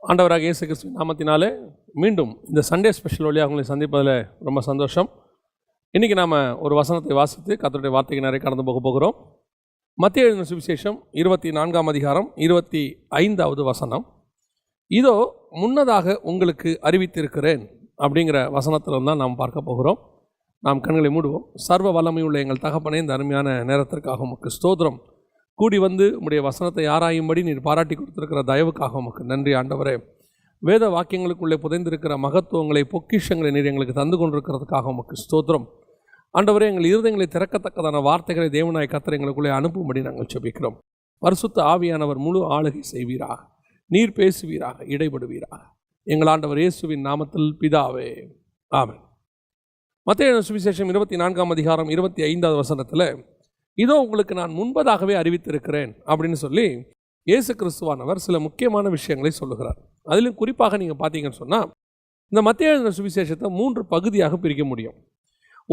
ஆண்டவராக இயேசு கிறிஸ்துவின் நாமத்தினாலே மீண்டும் இந்த சண்டே ஸ்பெஷல் வழியாக அவங்களை சந்திப்பதில் ரொம்ப சந்தோஷம். இன்றைக்கி நாம் ஒரு வசனத்தை வாசித்து கர்த்தருடைய வார்த்தைக்கு நிறைய கடந்து போகிறோம். மத்தேயு எழுதின சுவிசேஷம் 24ஆம் அதிகாரம் 25வது வசனம். இதோ முன்னதாக உங்களுக்கு அறிவித்திருக்கிறேன் அப்படிங்கிற வசனத்தில் தான் நாம் பார்க்க போகிறோம். நாம் கண்களை மூடுவோம். சர்வ வல்லமையுள்ள எங்கள் தகப்பனே, இந்த அருமையான நேரத்திற்காக உமக்கு ஸ்தோத்திரம். கூடி வந்து உம்முடைய வசனத்தை ஆராயும்படி நீர் பாராட்டி கொடுத்திருக்கிற தயவுக்காக உமக்கு நன்றி ஆண்டவரே. வேத வாக்கியங்களுக்குள்ளே புதைந்திருக்கிற மகத்துவங்களை, பொக்கிஷங்களை நீர் எங்களுக்கு தந்து கொண்டிருக்கிறதுக்காக உமக்கு ஸ்தோத்திரம் ஆண்டவரே. எங்கள் இருதயங்களை திறக்கத்தக்கதான வார்த்தைகளை தேவனாய் கர்த்தர் எங்களுக்குள்ளே அனுப்பும்படி நாங்கள் ஜெபிக்கிறோம். பரிசுத்த ஆவியானவர் முழு ஆளுகை செய்வீராக, நீர் பேசுவீராக, இடைபடுவீராக. எங்கள் ஆண்டவர் இயேசுவின் நாமத்தில் பிதாவே, ஆமென். மத்தேயு சுவிசேஷம் 24ஆம் அதிகாரம் 25வது வசனத்தில் இதோ உங்களுக்கு நான் முன்பதாகவே அறிவித்திருக்கிறேன் அப்படின்னு சொல்லி இயேசு கிறிஸ்துவானவர் சில முக்கியமான விஷயங்களை சொல்லுகிறார். அதிலும் குறிப்பாக நீங்கள் பார்த்தீங்கன்னு சொன்னால், இந்த மத்தேயு சுவிசேஷத்தை 3 பகுதியாக பிரிக்க முடியும்.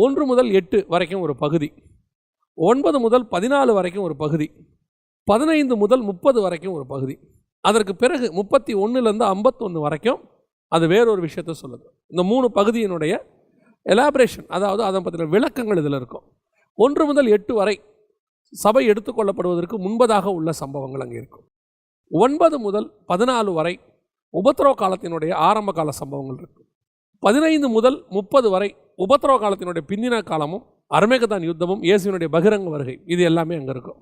1 முதல் 8 வரைக்கும் ஒரு பகுதி, 9 முதல் 14 வரைக்கும் ஒரு பகுதி, 15 முதல் 30 வரைக்கும் ஒரு பகுதி, அதற்கு பிறகு 31லேருந்து 51 வரைக்கும் அது வேறொரு விஷயத்தை சொல்லுது. இந்த 3 பகுதியினுடைய எலாபரேஷன், அதாவது அதை பற்றின விளக்கங்கள் இதில் இருக்கும். 1 முதல் 8 வரை சபை எடுத்துக்கொள்ளப்படுவதற்கு முன்பதாக உள்ள சம்பவங்கள் அங்கே இருக்கும். 9 முதல் 14 வரை உபத்திரவ காலத்தினுடைய ஆரம்ப கால சம்பவங்கள் இருக்கும். 15 முதல் 30 வரை உபத்திரவ காலத்தினுடைய பிந்தின காலமும், அர்மேகதான் யுத்தமும், இயேசுவினுடைய பகிரங்க வருகை, இது எல்லாமே அங்கே இருக்கும்.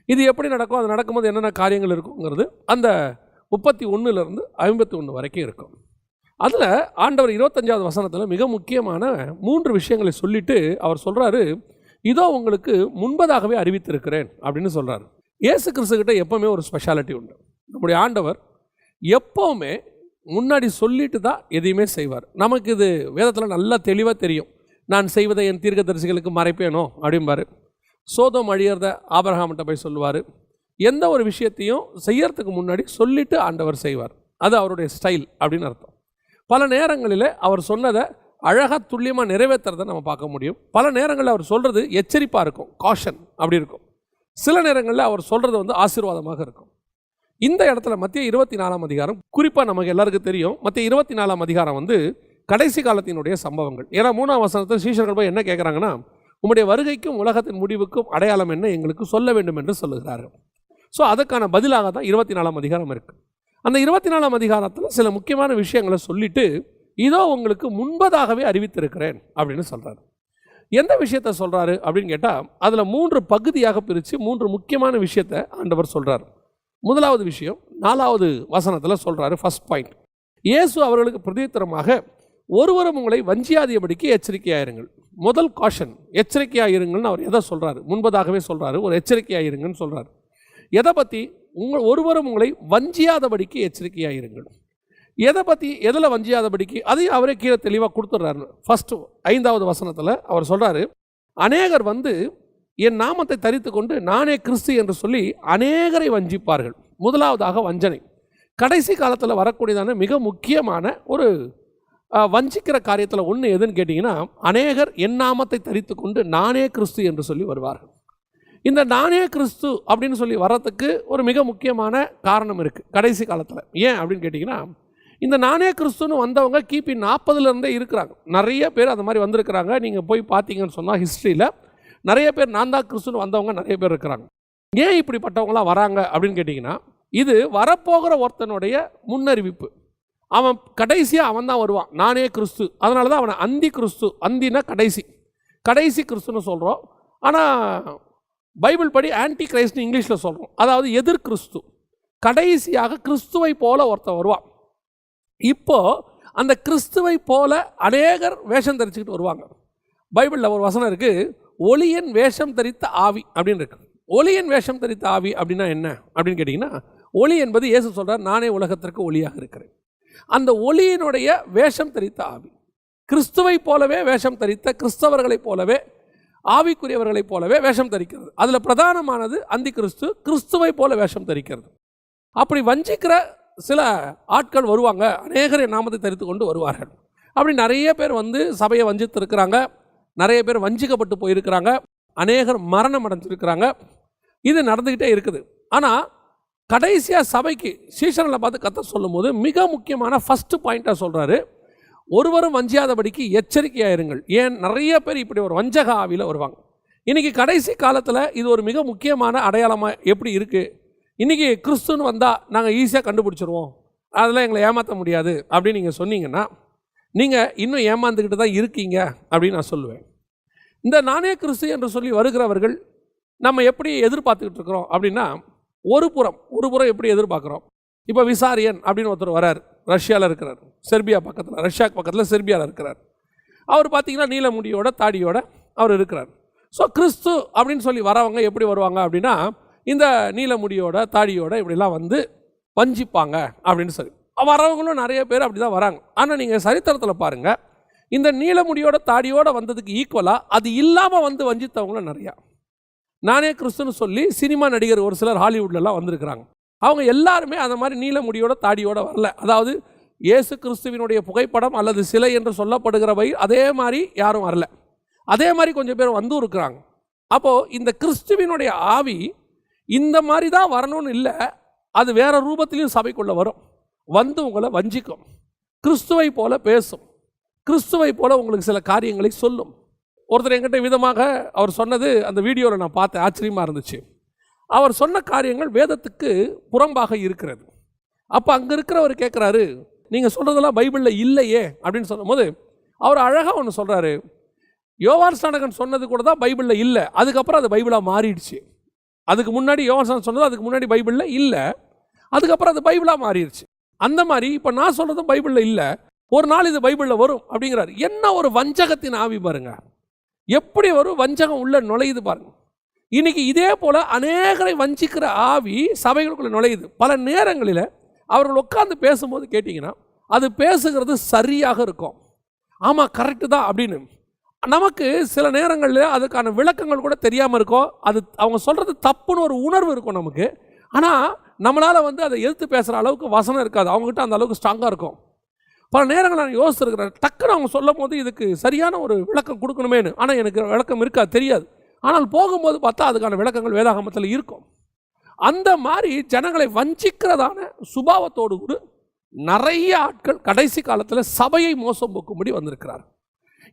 இது எப்படி நடக்கும், அது நடக்கும்போது என்னென்ன காரியங்கள் இருக்குங்கிறது அந்த 31லேருந்து 51 வரைக்கும் இருக்கும். அதில் ஆண்டவர் 25வது வசனத்தில் மிக முக்கியமான 3 விஷயங்களை சொல்லிட்டு அவர் சொல்கிறாரு, இதோ உங்களுக்கு முன்பதாகவே அறிவித்திருக்கிறேன் அப்படின்னு சொல்கிறார். இயேசு கிறிஸ்துக்கிட்ட எப்போவுமே ஒரு ஸ்பெஷாலிட்டி உண்டு. நம்முடைய ஆண்டவர் எப்போவுமே முன்னாடி சொல்லிட்டு தான் எதையுமே செய்வார். நமக்கு இது வேதத்தில் நல்லா தெளிவாக தெரியும். நான் செய்வதை என் தீர்க்கதரிசிகளுக்கு மறைப்பேனோ அப்படிம்பார். சோதோம் அழியறத ஆபிரகாம்கிட்ட போய் சொல்லுவார். எந்த ஒரு விஷயத்தையும் செய்யறதுக்கு முன்னாடி சொல்லிட்டு ஆண்டவர் செய்வார். அது அவருடைய ஸ்டைல் அப்படின்னு அர்த்தம். பல நேரங்களில் அவர் சொன்னதை அழகாக துல்லியமாக நிறைவேற்றுறதை நம்ம பார்க்க முடியும். பல நேரங்களில் அவர் சொல்கிறது எச்சரிப்பாக இருக்கும், காஷன் அப்படி இருக்கும். சில நேரங்களில் அவர் சொல்கிறது ஆசீர்வாதமாக இருக்கும். இந்த இடத்துல மத்தேயு 24ஆம் அதிகாரம் குறிப்பாக நமக்கு எல்லாருக்கும் தெரியும். மத்தேயு 24ஆம் அதிகாரம் கடைசி காலத்தினுடைய சம்பவங்கள். ஏன்னா 3ஆம் வசனத்தில் சீஷர்கள் போய் என்ன கேட்குறாங்கன்னா, உம்முடைய வருகைக்கும் உலகத்தின் முடிவுக்கும் அடையாளம் என்ன எங்களுக்கு சொல்ல வேண்டும் என்று சொல்லுகிறார்கள். ஸோ அதுக்கான பதிலாக தான் 24ஆம் அதிகாரம் இருக்குது. அந்த 24ஆம் அதிகாரத்தில் சில முக்கியமான விஷயங்களை சொல்லிவிட்டு, இதோ உங்களுக்கு முன்பதாகவே அறிவித்திருக்கிறேன் அப்படின்னு சொல்கிறார். எந்த விஷயத்தை சொல்கிறாரு அப்படின்னு கேட்டால், அதில் 3 பகுதியாக பிரித்து 3 முக்கியமான விஷயத்தை ஆண்டவர் சொல்கிறார். முதலாவது விஷயம் 4வது வசனத்தில் சொல்கிறாரு. ஃபர்ஸ்ட் பாயிண்ட், இயேசு அவர்களுக்கு பிரதியுத்தரமாக, ஒருவரும் உங்களை வஞ்சியாதியபடிக்கு எச்சரிக்கையாயிருங்கள். முதல் காஷன், எச்சரிக்கையாயிருங்கள்னு அவர் எதை சொல்கிறாரு? முன்பதாகவே சொல்கிறாரு, ஒரு எச்சரிக்கையாயிருங்கன்னு சொல்கிறார். எதை பற்றி? ஒருவரும் உங்களை வஞ்சியாதபடிக்கு எச்சரிக்கையாயிருங்கள். எதை பற்றி, எதில் வஞ்சியாதபடிக்கு, அதையும் அவரே கீழே தெளிவாக கொடுத்துட்றாரு. ஃபஸ்ட்டு 5வது வசனத்தில் அவர் சொல்கிறாரு, அநேகர் என் நாமத்தை தரித்து கொண்டு நானே கிறிஸ்து என்று சொல்லி அநேகரை வஞ்சிப்பார்கள். முதலாவதாக வஞ்சனை. கடைசி காலத்தில் வரக்கூடியதான மிக முக்கியமான ஒரு வஞ்சிக்கிற காரியத்தில் ஒன்று எதுன்னு கேட்டிங்கன்னா, அநேகர் என் நாமத்தை தரித்து கொண்டு நானே கிறிஸ்து என்று சொல்லி வருவார்கள். இந்த நானே கிறிஸ்து அப்படின்னு சொல்லி வர்றதுக்கு ஒரு மிக முக்கியமான காரணம் இருக்குது கடைசி காலத்தில். ஏன் அப்படின்னு கேட்டிங்கன்னா, இந்த நானே கிறிஸ்துன்னு வந்தவங்க கிபி 40லேருந்தே இருக்கிறாங்க. நிறைய பேர் அந்த மாதிரி வந்திருக்கிறாங்க. நீங்கள் போய் பார்த்தீங்கன்னு சொன்னால் ஹிஸ்ட்ரியில் நிறைய பேர் நான் தான் கிறிஸ்துன்னு வந்தவங்க நிறைய பேர் இருக்கிறாங்க. ஏன் இப்படிப்பட்டவங்களாம் வராங்க அப்படின்னு கேட்டிங்கன்னா, இது வரப்போகிற ஒருத்தனுடைய முன்னறிவிப்பு. அவன் கடைசியாக அவன் தான் வருவான், நானே கிறிஸ்து. அதனால தான் அவனை அந்தி கிறிஸ்து, அந்தினா கடைசி கிறிஸ்துன்னு சொல்கிறோம். ஆனால் பைபிள் படி ஆன்டி கிரைஸ்ட்னு இங்கிலீஷில் சொல்கிறோம். அதாவது எதிர் கிறிஸ்து. கடைசியாக கிறிஸ்துவை போல ஒருத்தன் வருவான். இப்போது அந்த கிறிஸ்துவை போல அநேகர் வேஷம் தரிச்சுக்கிட்டு வருவாங்க. பைபிளில் ஒரு வசனம் இருக்குது, ஒளியன் வேஷம் தரித்த ஆவி அப்படின்னு இருக்கு. ஒளியன் வேஷம் தரித்த ஆவி அப்படின்னா என்ன அப்படின்னு கேட்டிங்கன்னா, ஒளி என்பது இயேசு சொல்கிறார், நானே உலகத்திற்கு ஒளியாக இருக்கிறேன். அந்த ஒளியினுடைய வேஷம் தரித்த ஆவி கிறிஸ்துவை போலவே வேஷம் தரித்த கிறிஸ்தவர்களைப் போலவே ஆவிக்குரியவர்களைப் போலவே வேஷம் தரிக்கிறது. அதில் பிரதானமானது அந்தி கிறிஸ்து, கிறிஸ்துவை போல வேஷம் தரிக்கிறது. அப்படி வஞ்சிக்கிற சில ஆட்கள் வருவாங்க, அநேகரை நாமத்தை தரித்து கொண்டு வருவார்கள். அப்படி நிறைய பேர் சபையை வஞ்சித்து இருக்கிறாங்க, நிறைய பேர் வஞ்சிக்கப்பட்டு போயிருக்கிறாங்க, அநேகர் மரணம் அடைஞ்சிருக்கிறாங்க. இது நடந்துக்கிட்டே இருக்குது. ஆனால் கடைசியாக சபைக்கு சீசனில் பார்த்து கர்த்தர் சொல்லும்போது மிக முக்கியமான ஃபஸ்ட்டு பாயிண்ட்டாக சொல்கிறாரு, ஒருவரும் வஞ்சியாதபடிக்கு எச்சரிக்கையாயிருங்கள். ஏன் நிறைய பேர் இப்படி ஒரு வஞ்சக ஆவியில் வருவாங்க. இன்றைக்கி கடைசி காலத்தில் இது ஒரு மிக முக்கியமான அடையாளமாக எப்படி இருக்குது, இன்றைக்கி கிறிஸ்துன்னு வந்தால் நாங்கள் ஈஸியாக கண்டுபிடிச்சிருவோம், அதெல்லாம் எங்களை ஏமாற்ற முடியாது அப்படின்னு நீங்கள் சொன்னீங்கன்னா நீங்கள் இன்னும் ஏமாந்துக்கிட்டு தான் இருக்கீங்க அப்படின்னு நான் சொல்லுவேன். இந்த நானே கிறிஸ்து என்று சொல்லி வருகிறவர்கள் நம்ம எப்படி எதிர்பார்த்துக்கிட்டு இருக்கிறோம் அப்படின்னா, ஒரு புறம் எப்படி எதிர்பார்க்குறோம். இப்போ விசாரியன் அப்படின்னு ஒருத்தர் வரார், ரஷ்யாவில் இருக்கிறார், செர்பியா பக்கத்தில், ரஷ்யாவுக்கு பக்கத்தில் செர்பியாவில் இருக்கிறார். அவர் பார்த்தீங்கன்னா நீல முடியோட தாடியோட அவர் இருக்கிறார். ஸோ கிறிஸ்து அப்படின்னு சொல்லி வரவங்க எப்படி வருவாங்க அப்படின்னா, இந்த நீல முடியோட தாடியோட இப்படிலாம் வந்து வஞ்சிப்பாங்க அப்படின்னு சொல்லி வரவங்களும் நிறைய பேர் அப்படி தான் வராங்க. ஆனால் நீங்கள் சரித்திரத்தில் பாருங்கள், இந்த நீல முடியோட தாடியோட வந்ததுக்கு ஈக்குவலாக அது இல்லாமல் வந்து வஞ்சித்தவங்களும் நிறையா. நானே கிறிஸ்துன்னு சொல்லி சினிமா நடிகர் ஒரு சிலர் ஹாலிவுட்லலாம் வந்திருக்கிறாங்க. அவங்க எல்லாருமே அந்த மாதிரி நீல முடியோட தாடியோட வரல. அதாவது இயேசு கிறிஸ்துவினுடைய புகைப்படம் அல்லது சிலை என்று சொல்லப்படுகிறவை அதே மாதிரி யாரும் வரல. அதே மாதிரி கொஞ்சம் பேர் வந்து இருக்கிறாங்க. அப்போது இந்த கிறிஸ்துவினுடைய ஆவி இந்த மாதிரி தான் வரணும்னு இல்லை, அது வேறு ரூபத்திலையும் சபைக்குள்ளே வரும், வந்து உங்களை வஞ்சிக்கும், கிறிஸ்துவை போல பேசும், கிறிஸ்துவை போல உங்களுக்கு சில காரியங்களை சொல்லும். ஒருத்தர் என்கிட்ட விதமாக அவர் சொன்னது அந்த வீடியோவில் நான் பார்த்தேன், ஆச்சரியமாக இருந்துச்சு. அவர் சொன்ன காரியங்கள் வேதத்துக்கு புறம்பாக இருக்கிறது. அப்போ அங்கே இருக்கிறவர் கேட்குறாரு, நீங்கள் சொல்கிறதெல்லாம் பைபிளில் இல்லையே அப்படின்னு சொல்லும்போது அவர் அழகாக ஒன்று சொல்கிறாரு, யோவான் ஸ்நானகன் சொன்னது கூட தான் பைபிளில் இல்லை, அதுக்கப்புறம் அது பைபிளாக மாறிடுச்சு. அதுக்கு முன்னாடி யோவான் ஸ்நானகன் சொன்னது அதுக்கு முன்னாடி பைபிளில் இல்லை, அதுக்கப்புறம் அது பைபிளாக மாறிடுச்சு. அந்த மாதிரி இப்போ நான் சொல்கிறதும் பைபிளில் இல்லை, ஒரு நாள் இது பைபிளில் வரும் அப்படிங்கிறார். என்ன ஒரு வஞ்சகத்தின் ஆவி பாருங்க, எப்படி ஒரு வஞ்சகம் உள்ள நுழையுது பாருங்க. இன்னைக்கு இதே போல் அநேகரை வஞ்சிக்கிற ஆவி சபைகளுக்குள்ள நுழையுது. பல நேரங்களில் அவர்கள் உட்கார்ந்து பேசும்போது கேட்டிங்கன்னா அது பேசுகிறது சரியாக இருக்கும், ஆமாம் கரெக்டு தான் அப்படின்னு. நமக்கு சில நேரங்களில் அதுக்கான விளக்கங்கள் கூட தெரியாமல் இருக்கும். அது அவங்க சொல்கிறது தப்புன்னு ஒரு உணர்வு இருக்கும் நமக்கு. ஆனால் நம்மளால் வந்து அதை எதிர்த்து பேசுகிற அளவுக்கு வசனம் இருக்காது, அவங்ககிட்ட அந்த அளவுக்கு ஸ்ட்ராங்காக இருக்கும். பல நேரங்கள் நான் யோசிச்சிருக்கிறேன், டக்குன்னு அவங்க சொல்லும் போது இதுக்கு சரியான ஒரு விளக்கம் கொடுக்கணுமேனு. ஆனால் எனக்கு விளக்கம் இருக்காது, தெரியாது. ஆனால் போகும்போது பார்த்தா அதுக்கான விளக்கங்கள் வேதாகமத்தில் இருக்கும். அந்த மாதிரி ஜனங்களை வஞ்சிக்கிறதான சுபாவத்தோடு கூட நிறைய ஆட்கள் கடைசி காலத்தில் சபையை மோசம் போக்கும்படி வந்திருக்கிறார்.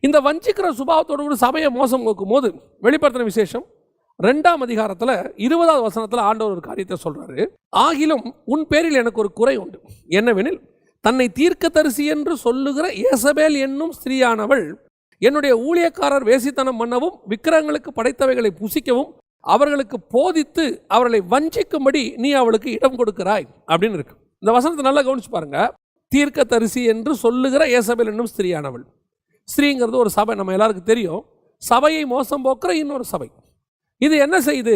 இந்த வஞ்சிக்கிற சுபாவத்தோடு கூட சபையை மோசம் போக்கும் போது வெளிப்படுத்தின விசேஷம் 2ஆம் அதிகாரத்தில் 20வது வசனத்தில் ஆண்டவர் ஒரு காரியத்தை சொல்கிறாரு, ஆகிலும் உன் பேரில் எனக்கு ஒரு குறை உண்டு, என்னவெனில் தன்னை தீர்க்கதரிசி என்று சொல்லுகிற ஏசபேல் என்னும் ஸ்திரீயானவள் என்னுடைய ஊழியக்காரர் வேசித்தனம் பண்ணவும் விக்கிரகங்களுக்கு படைத்தவைகளை புசிக்கவும் அவர்களுக்கு போதித்து அவர்களை வஞ்சிக்கும்படி நீ அவளுக்கு இடம் கொடுக்கிறாய் அப்படின்னு இருக்கு. இந்த வசனத்தை நல்லா கவனிச்சு பாருங்க. தீர்க்கதரிசி என்று சொல்லுகிற ஏசபேல் என்னும் ஸ்திரீயானவள், ஸ்திரீங்கிறது ஒரு சபை, நம்ம எல்லாருக்கும் தெரியும். சபையை மோசம் போக்குற இன்னொரு சபை. இது என்ன செய்து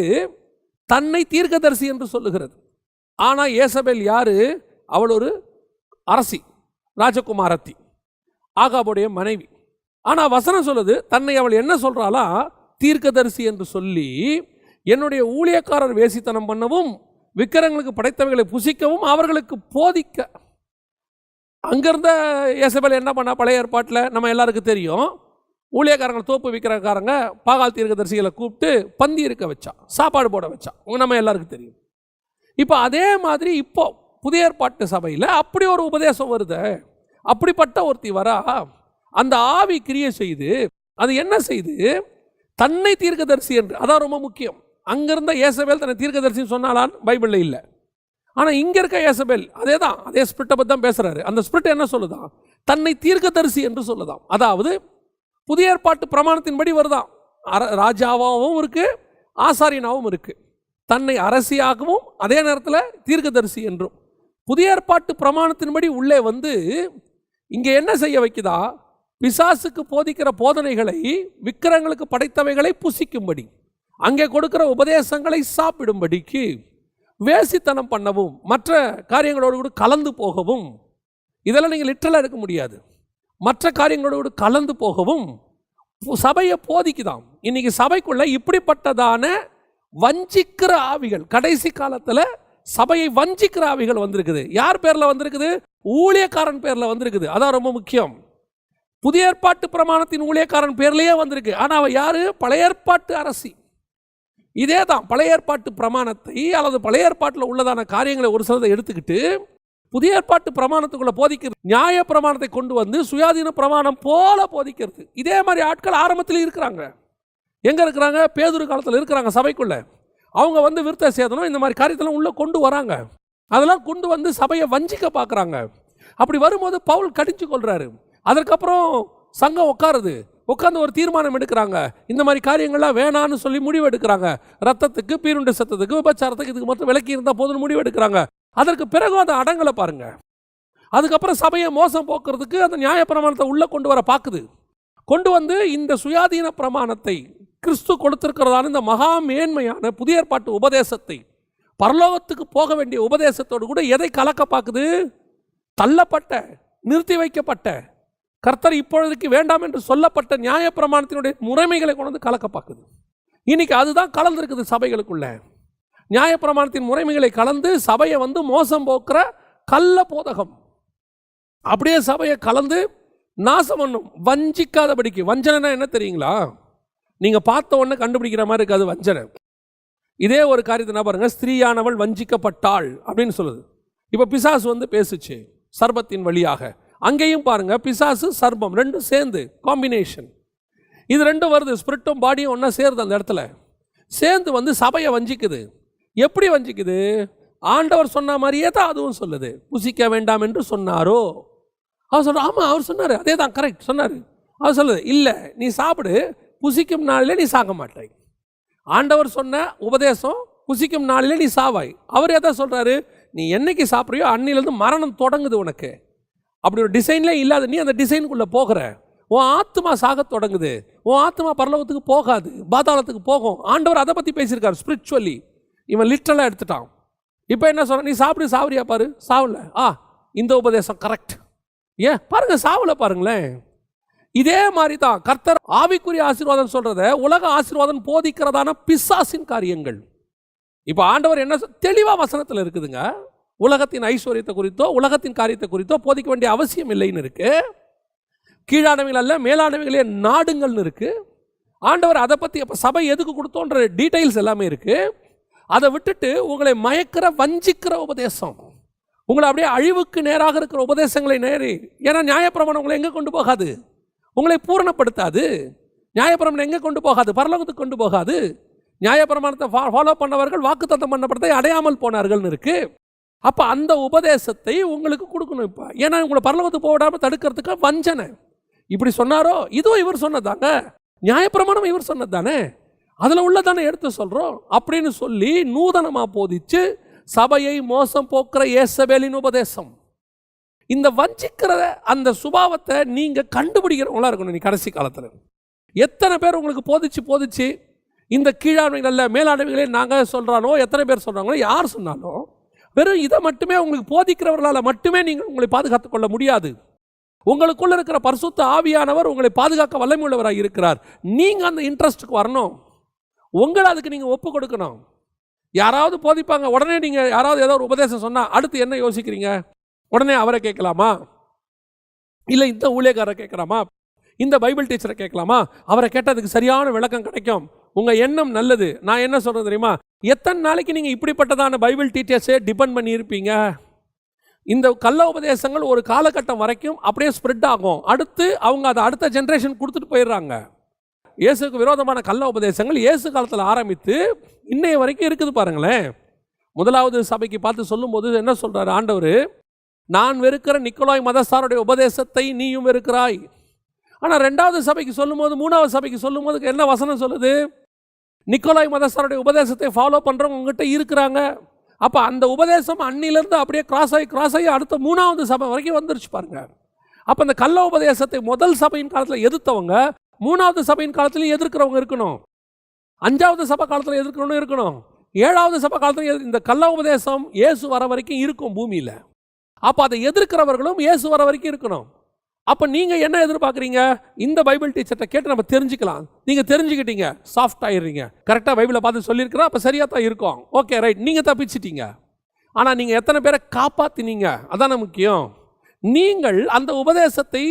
தன்னை தீர்க்கதரிசி என்று சொல்லுகிறது. ஆனால் ஏசபேல் யாரு? அவள் ஒரு அரசி, ராஜகுமாரத்தி, ஆகாபுடைய மனைவி. ஆனால் வசனம் சொல்லுது தன்னை அவள் என்ன சொல்கிறாளா, தீர்க்கதரிசி என்று சொல்லி என்னுடைய ஊழியக்காரர் வேசித்தனம் பண்ணவும் விக்கிரகங்களுக்கு படைத்தவைகளை புசிக்கவும் அவர்களுக்கு போதிக்க. அங்கிருந்த ஏசபேல் என்ன பண்ணா, பழைய ஏற்பாட்டில் நம்ம எல்லாருக்கும் தெரியும், ஊழியக்காரங்களை தோப்பு விற்கிறக்காரங்க பாகால் தீர்க்கதரிசிகளை கூப்பிட்டு பந்தி இருக்க வச்சா, சாப்பாடு போட வச்சா, நம்ம எல்லாருக்கும் தெரியும். இப்போ அதே மாதிரி இப்போ புதிய ஏற்பாட்டு சபையில் அப்படி ஒரு உபதேசம் வருது. அப்படிப்பட்ட ஒருத்தி வரா, அந்த ஆவி கிரியை செய்து அது என்ன செய்து தன்னை தீர்க்கதரிசி என்று, அதான் ரொம்ப முக்கியம். அங்கிருந்த ஏசபேல் தன்னை தீர்க்கதரிசின்னு சொன்னாலான் பைபிளில் இல்லை. ஆனால் இங்கே இருக்க ஏசபேல் அதே தான், அதே ஸ்பிரிட்டை பற்றி தான் பேசுகிறாரு. அந்த ஸ்பிரிட் என்ன சொல்லுதான், தன்னை தீர்க்கதரிசி என்று சொல்லுதான். அதாவது புதிய ஏற்பாட்டு பிரமாணத்தின்படி வருதான், ராஜாவாகவும் இருக்குது, ஆசாரியனாகவும் இருக்குது. தன்னை அரசியாகவும் அதே நேரத்தில் தீர்க்கதரிசி என்றும் புதிய ஏற்பாட்டு பிரமாணத்தின்படி உள்ளே வந்து இங்கே என்ன செய்ய வைக்குதா, பிசாசுக்கு போதிக்கிற போதனைகளை, விக்கிரகங்களுக்கு படைத்தவைகளை புசிக்கும்படி, அங்கே கொடுக்கிற உபதேசங்களை சாப்பிடும்படிக்கு, வேசித்தனம் பண்ணவும் மற்ற காரியங்களோடு கூட கலந்து போகவும், இதெல்லாம் நீங்கள் லிட்டரலாக எடுக்க முடியாது, மற்ற காரியங்களோடு கூட கலந்து போகவும் சபையை போதிக்குதாம். இன்னைக்கு சபைக்குள்ள இப்படிப்பட்டதான வஞ்சிக்கிற ஆவிகள் கடைசி காலத்தில் சபையை வஞ்சிக்கிற ஆவிகள் வந்திருக்குது. யார் பேரில் வந்திருக்குது? ஊழியக்காரன் பேரில் வந்திருக்குது. அதான் ரொம்ப முக்கியம். புதிய ஏற்பாட்டு பிரமாணத்தின் ஊழியக்காரன் பேர்லேயே வந்திருக்கு. ஆனால் அவள் யாரு? பழைய ஏற்பாட்டு அரசி. இதே தான் பழைய ஏற்பாட்டு பிரமாணத்தை அல்லது பழைய ஏற்பாட்டில் உள்ளதான காரியங்களை ஒரு சிலதை எடுத்துக்கிட்டு புதிய ஏற்பாட்டு பிரமாணத்துக்குள்ள போதிக்கிறது, நியாய பிரமாணத்தை கொண்டு வந்து சுயாதீன பிரமாணம் போல போதிக்கிறது. இதே மாதிரி ஆட்கள் ஆரம்பத்தில் இருக்கிறாங்க. எங்க இருக்கிறாங்க? பேதுரு காலத்தில் இருக்கிறாங்க. சபைக்குள்ள அவங்க வந்து விருத்த சேதனம் இந்த மாதிரி காரியத்தெல்லாம் உள்ள கொண்டு வராங்க. அதெல்லாம் கொண்டு வந்து சபையை வஞ்சிக்க பார்க்குறாங்க. அப்படி வரும்போது பவுல் கடிச்சு கொள்றாரு. அதற்கப்புறம் சங்கம் உட்கார்ந்து ஒரு தீர்மானம் எடுக்கிறாங்க. இந்த மாதிரி காரியங்கள்லாம் வேணான்னு சொல்லி முடிவு எடுக்கிறாங்க. ரத்தத்துக்கு, பீருண்ட சத்தத்துக்கு, விபச்சாரத்துக்கு இதுக்கு மட்டும் விலக்கி இருந்தால் போதுன்னு முடிவு எடுக்கிறாங்க. அதற்கு பிறகு அந்த அடங்கலை பாருங்க. அதுக்கப்புறம் சபையை மோசம் போக்குறதுக்கு அந்த நியாய பிரமாணத்தை உள்ள கொண்டு வர பார்க்குது. கொண்டு வந்து இந்த சுயாதீன பிரமாணத்தை கிறிஸ்து கொடுத்திருக்கிறதான இந்த மகா மேன்மையான புதிய ஏற்பாட்டு உபதேசத்தை, பரலோகத்துக்கு போக வேண்டிய உபதேசத்தோடு கூட எதை கலக்க பார்க்குது? தள்ளப்பட்ட, நிறுத்தி வைக்கப்பட்ட, கர்த்தர் இப்பொழுதுக்கு வேண்டாம் என்று சொல்லப்பட்ட நியாய பிரமாணத்தினுடைய முறைமைகளை கொண்டு வந்து கலக்க பார்க்குது. இன்னைக்கு அதுதான் கலந்துருக்குது சபைகளுக்குள்ள. நியாய பிரமாணத்தின் முறைமைகளை கலந்து சபையை வந்து மோசம் போக்குற கள்ள போதகம் அப்படியே சபையை கலந்து நாசம் பண்ணும். வஞ்சிக்காதபடிக்கு. வஞ்சனைனா என்ன தெரியுங்களா? நீங்க பார்த்த உடனே கண்டுபிடிக்கிற மாதிரி இருக்காது வஞ்சனை. இதே ஒரு காரியத்தை நான் பாருங்க, ஸ்திரீயானவள் வஞ்சிக்கப்பட்டாள் அப்படின்னு சொல்லுது. இப்போ பிசாசு வந்து பேசுச்சு சர்பத்தின் வழியாக. அங்கேயும் பாருங்க, பிசாசு சர்பம் ரெண்டும் சேர்ந்து காம்பினேஷன். இது ரெண்டும் வருது, ஸ்பிரிட்டும் பாடியும் ஒன்றா சேருது. அந்த இடத்துல சேர்ந்து வந்து சபையை வஞ்சிக்குது. எப்படி வஞ்சிக்குது? ஆண்டவர் சொன்ன மாதிரியே தான் அதுவும் சொல்லுது. புசிக்க வேண்டாம் என்று சொன்னாரோ? அவர் சொல்ற, ஆமாம் அவர் சொன்னார், அதே தான் கரெக்ட் சொன்னார். அவர் சொல்லுது, இல்லை நீ சாப்பிடு, புசிக்கும் நாளிலே நீ சாக மாட்டாய். ஆண்டவர் சொன்ன உபதேசம், புசிக்கும் நாளிலே நீ சாவாய். அவர் எதை சொல்கிறாரு? நீ என்னைக்கு சாப்பிட்றியோ அன்னிலேருந்து மரணம் தொடங்குது உனக்கு. அப்படி ஒரு டிசைன்லேயே இல்லாத நீ அந்த டிசைனுக்குள்ளே போகிற. உன் ஆத்மா சாக தொடங்குது. உன் ஆத்மா பரலோகத்துக்கு போகாது, பாதாளத்துக்கு போகும். ஆண்டவர் அதை பற்றி பேசியிருக்காரு ஸ்பிரிச்சுவலி. இவன் லிட்டரலாக எடுத்துட்டான். இப்போ என்ன சொல்ற? நீ சாப்பிடு, சாவரியா பாரு, சாவல. இந்த உபதேசம் கரெக்ட். ஏன் பாருங்க, சாவல பாருங்களேன். இதே மாதிரி தான் கர்த்தர் ஆவிக்குரிய ஆசீர்வாதம் சொல்றத உலக ஆசீர்வாதம் போதிக்கிறதான பிசாசின் காரியங்கள். இப்போ ஆண்டவர் என்ன தெளிவாக வசனத்தில் இருக்குதுங்க. உலகத்தின் ஐஸ்வர்யத்தை குறித்தோ உலகத்தின் காரியத்தை குறித்தோ போதிக்க வேண்டிய அவசியம் இல்லைன்னு இருக்கு. கீழானவைகள் அல்ல மேலானவைகளே நாடுங்கள்னு இருக்கு. ஆண்டவர் அதை பற்றி அப்போ சபை எதுக்கு கொடுத்தோன்ற டீட்டெயில்ஸ் எல்லாமே இருக்கு. அதை விட்டுட்டு உங்களை மயக்கிற வஞ்சிக்கிற உபதேசம், உங்களை அப்படியே அழிவுக்கு நேராக இருக்கிற உபதேசங்களை நேரி. ஏன்னா நியாயப்பிரமாணம் உங்களை எங்கே கொண்டு போகாது? உங்களை பூரணப்படுத்தாது. நியாயப்பிரமாணம் எங்கே கொண்டு போகாது? பரலோகத்துக்கு கொண்டு போகாது. நியாயப்பிரமாணத்தை ஃபாலோ பண்ணவர்கள் வாக்குத்தத்தம் பண்ணப்பட்டதை அடையாமல் போனார்கள்னு இருக்கு. அப்போ அந்த உபதேசத்தை உங்களுக்கு கொடுக்கணும். இப்போ ஏன்னா உங்களை பரலோகத்துக்கு போடாமல் தடுக்கிறதுக்கு வஞ்சனை. இப்படி சொன்னாரோ? இதுவும் இவர் சொன்னதாங்க. நியாயப்பிரமாணம் இவர் சொன்னது தானே, அதில் உள்ளதானே எடுத்து சொல்கிறோம் அப்படின்னு சொல்லி நூதனமாக போதிச்சு சபையை மோசம் போக்குற ஏசபேலின் உபதேசம். இந்த வஞ்சிக்கிற அந்த சுபாவத்தை நீங்கள் கண்டுபிடிக்கிறவங்களா இருக்கணும். நீ கடைசி காலத்தில் எத்தனை பேர் உங்களுக்கு போதிச்சு இந்த கீழாண்மைகளில் மேலாண்மைகளே நாங்கள் சொல்கிறானோ, எத்தனை பேர் சொல்கிறாங்களோ, யார் சொன்னாலும் வெறும் இதை மட்டுமே உங்களுக்கு போதிக்கிறவர்களால் மட்டுமே நீங்கள் உங்களை பாதுகாத்துக் கொள்ள முடியாது. உங்களுக்குள்ள இருக்கிற பரிசுத்த ஆவியானவர் உங்களை பாதுகாக்க வல்லமை உள்ளவராக இருக்கிறார். நீங்கள் அந்த இன்ட்ரெஸ்ட்டுக்கு வரணும். உங்களை அதுக்கு நீங்கள் ஒப்பு கொடுக்கணும். யாராவது போதிப்பாங்க, உடனே நீங்கள் யாராவது ஏதோ ஒரு உபதேசம் சொன்னால் அடுத்து என்ன யோசிக்கிறீங்க? உடனே அவரை கேட்கலாமா, இல்லை இந்த ஊழியக்காரரை கேட்கலாமா, இந்த பைபிள் டீச்சரை கேட்கலாமா? அவரை கேட்டதுக்கு சரியான விளக்கம் கிடைக்கும். உங்கள் எண்ணம் நல்லது. நான் என்ன சொல்கிறது தெரியுமா? எத்தனை நாளைக்கு நீங்கள் இப்படிப்பட்டதான பைபிள் டீச்சர்ஸே டிபெண்ட் பண்ணியிருப்பீங்க? இந்த கள்ள உபதேசங்கள் ஒரு காலகட்டம் வரைக்கும் அப்படியே ஸ்ப்ரெட் ஆகும். அடுத்து அவங்க அதை அடுத்த ஜென்ரேஷன் கொடுத்துட்டு போயிடுறாங்க. இயேசுக்கு விரோதமான கள்ள உபதேசங்கள் இயேசு காலத்தில் ஆரம்பித்து இன்னைய வரைக்கும் இருக்குது பாருங்களேன். முதலாவது சபைக்கு பார்த்து சொல்லும்போது என்ன சொல்கிறார் ஆண்டவர்? நான் வெறுக்கிற நிக்கோலாய் மதஸ்தாருடைய உபதேசத்தை நீயும் வெறுக்கிறாய். ஆனால் ரெண்டாவது சபைக்கு சொல்லும்போது, மூணாவது சபைக்கு சொல்லும்போது என்ன வசனம் சொல்லுது? நிக்கோலாய் மதஸ்தாருடைய உபதேசத்தை ஃபாலோ பண்ணுறவங்க உங்ககிட்ட இருக்கிறாங்க. அப்போ அந்த உபதேசம் அன்னிலேருந்து அப்படியே கிராஸ் ஆகி அடுத்த மூணாவது சபை வரைக்கும் வந்துருச்சு பாருங்க. அப்போ அந்த கள்ள உபதேசத்தை முதல் சபையின் காலத்தில் எதிர்த்தவங்க மூணாவது சபையின் காலத்திலையும் எதிர்க்கிறவங்க இருக்கணும். அஞ்சாவது சபை காலத்தில் எதிர்க்கிறவங்க இருக்கணும். ஏழாவது சபை காலத்தில் இந்த கள்ள உபதேசம் இயேசு வர வரைக்கும் இருக்கும் பூமியில். அப்போ அதை எதிர்க்கிறவர்களும் இயேசு வர வரைக்கும் இருக்கணும். அப்போ நீங்கள் என்ன எதிர்பார்க்குறீங்க? இந்த பைபிள் டீச்சர்கிட்ட கேட்டு நம்ம தெரிஞ்சுக்கலாம். நீங்கள் தெரிஞ்சுக்கிட்டீங்க, சாஃப்ட் ஆகிடுறீங்க. கரெக்டாக பைபிளை பார்த்து சொல்லியிருக்கிறோம், அப்போ சரியாக தான் இருக்கும். ஓகே ரைட், நீங்கள் தப்பிச்சிட்டீங்க. ஆனால் நீங்கள் எத்தனை பேரை காப்பாற்றினீங்க? அதான முக்கியம். நீங்கள் அந்த உபதேசத்தை